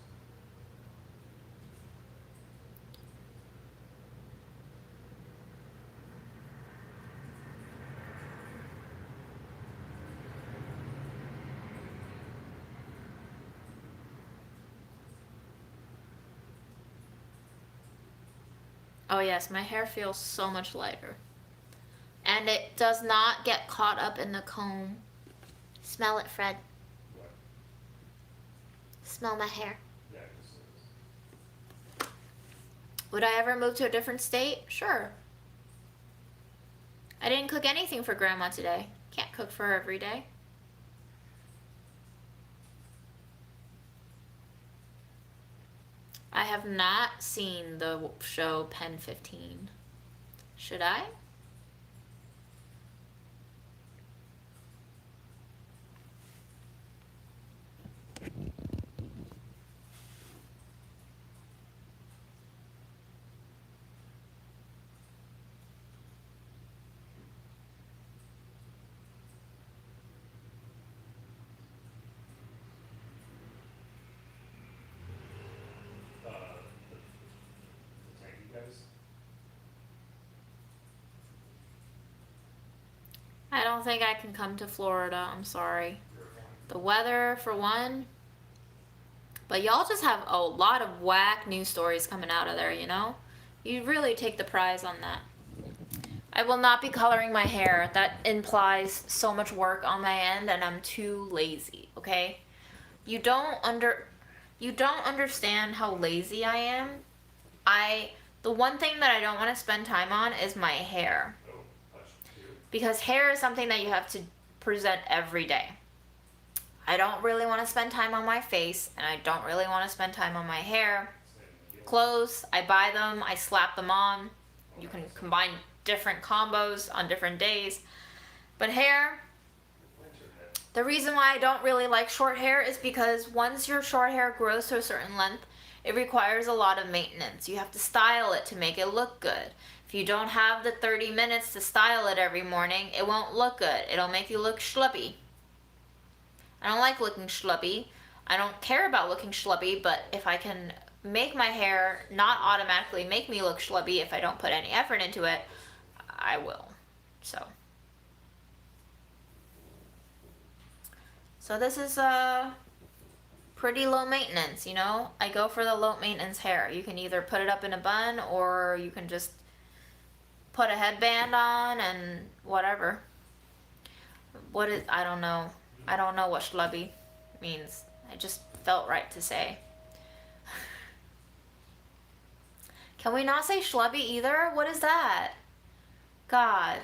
Oh yes, my hair feels so much lighter. And it does not get caught up in the comb. Smell it, Fred. What? Smell my hair. Yeah, just Would I ever move to a different state? Sure. I didn't cook anything for Grandma today. Can't cook for her every day. I have not seen the show Pen 15. Should I? the tanky guys. I don't think I can come to Florida. I'm sorry. You're fine. The weather, for one. But y'all just have a lot of whack news stories coming out of there, you know? You really take the prize on that. I will not be coloring my hair. That implies so much work on my end, and I'm too lazy, okay? You don't understand how lazy I am. The one thing that I don't want to spend time on is my hair. Oh, touch two. Because hair is something that you have to present every day. I don't really want to spend time on my face, and I don't really want to spend time on my hair. Clothes, I buy them, I slap them on. You can combine different combos on different days. But hair, the reason why I don't really like short hair is because once your short hair grows to a certain length, it requires a lot of maintenance. You have to style it to make it look good. If you don't have the 30 minutes to style it every morning, it won't look good. It'll make you look schluppy. I don't like looking schluppy. I don't care about looking schluppy, but if I can make my hair not automatically make me look schlubby if I don't put any effort into it, I will. So this is pretty low maintenance, you know? I go for the low maintenance hair. You can either put it up in a bun or you can just put a headband on and whatever. I don't know. I don't know what schlubby means. I just felt right to say. Can we not say schlubby either? What is that? God.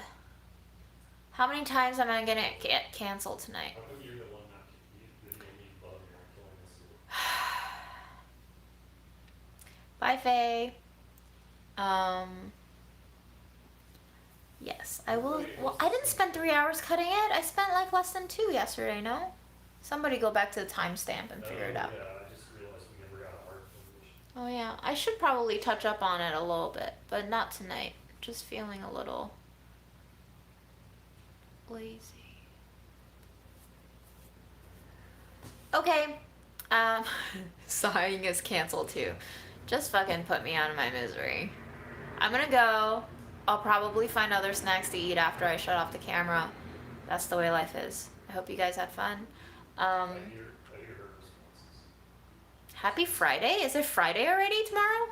How many times am I gonna get canceled tonight? How come you're the one not the only bug not killing us? Bye, Faye. Yes, I will. Well, I didn't spend 3 hours cutting it. I spent like less than 2 yesterday, no? Somebody go back to the timestamp and figure it out. Yeah, I just realized we never got a heart condition. Oh yeah, I should probably touch up on it a little bit, but not tonight. Just feeling a little lazy. Okay. Sighing is canceled too. Just fucking put me out of my misery. I'm gonna go. I'll probably find other snacks to eat after I shut off the camera. That's the way life is. I hope you guys had fun. I hear her responses. Happy Friday? Is it Friday already tomorrow?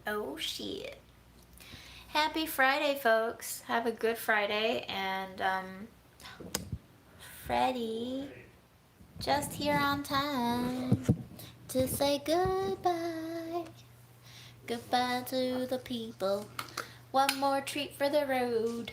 Oh shit. Happy Friday, folks. Have a good Friday, and Freddie, just here on time to say goodbye. Goodbye to the people. One more treat for the road.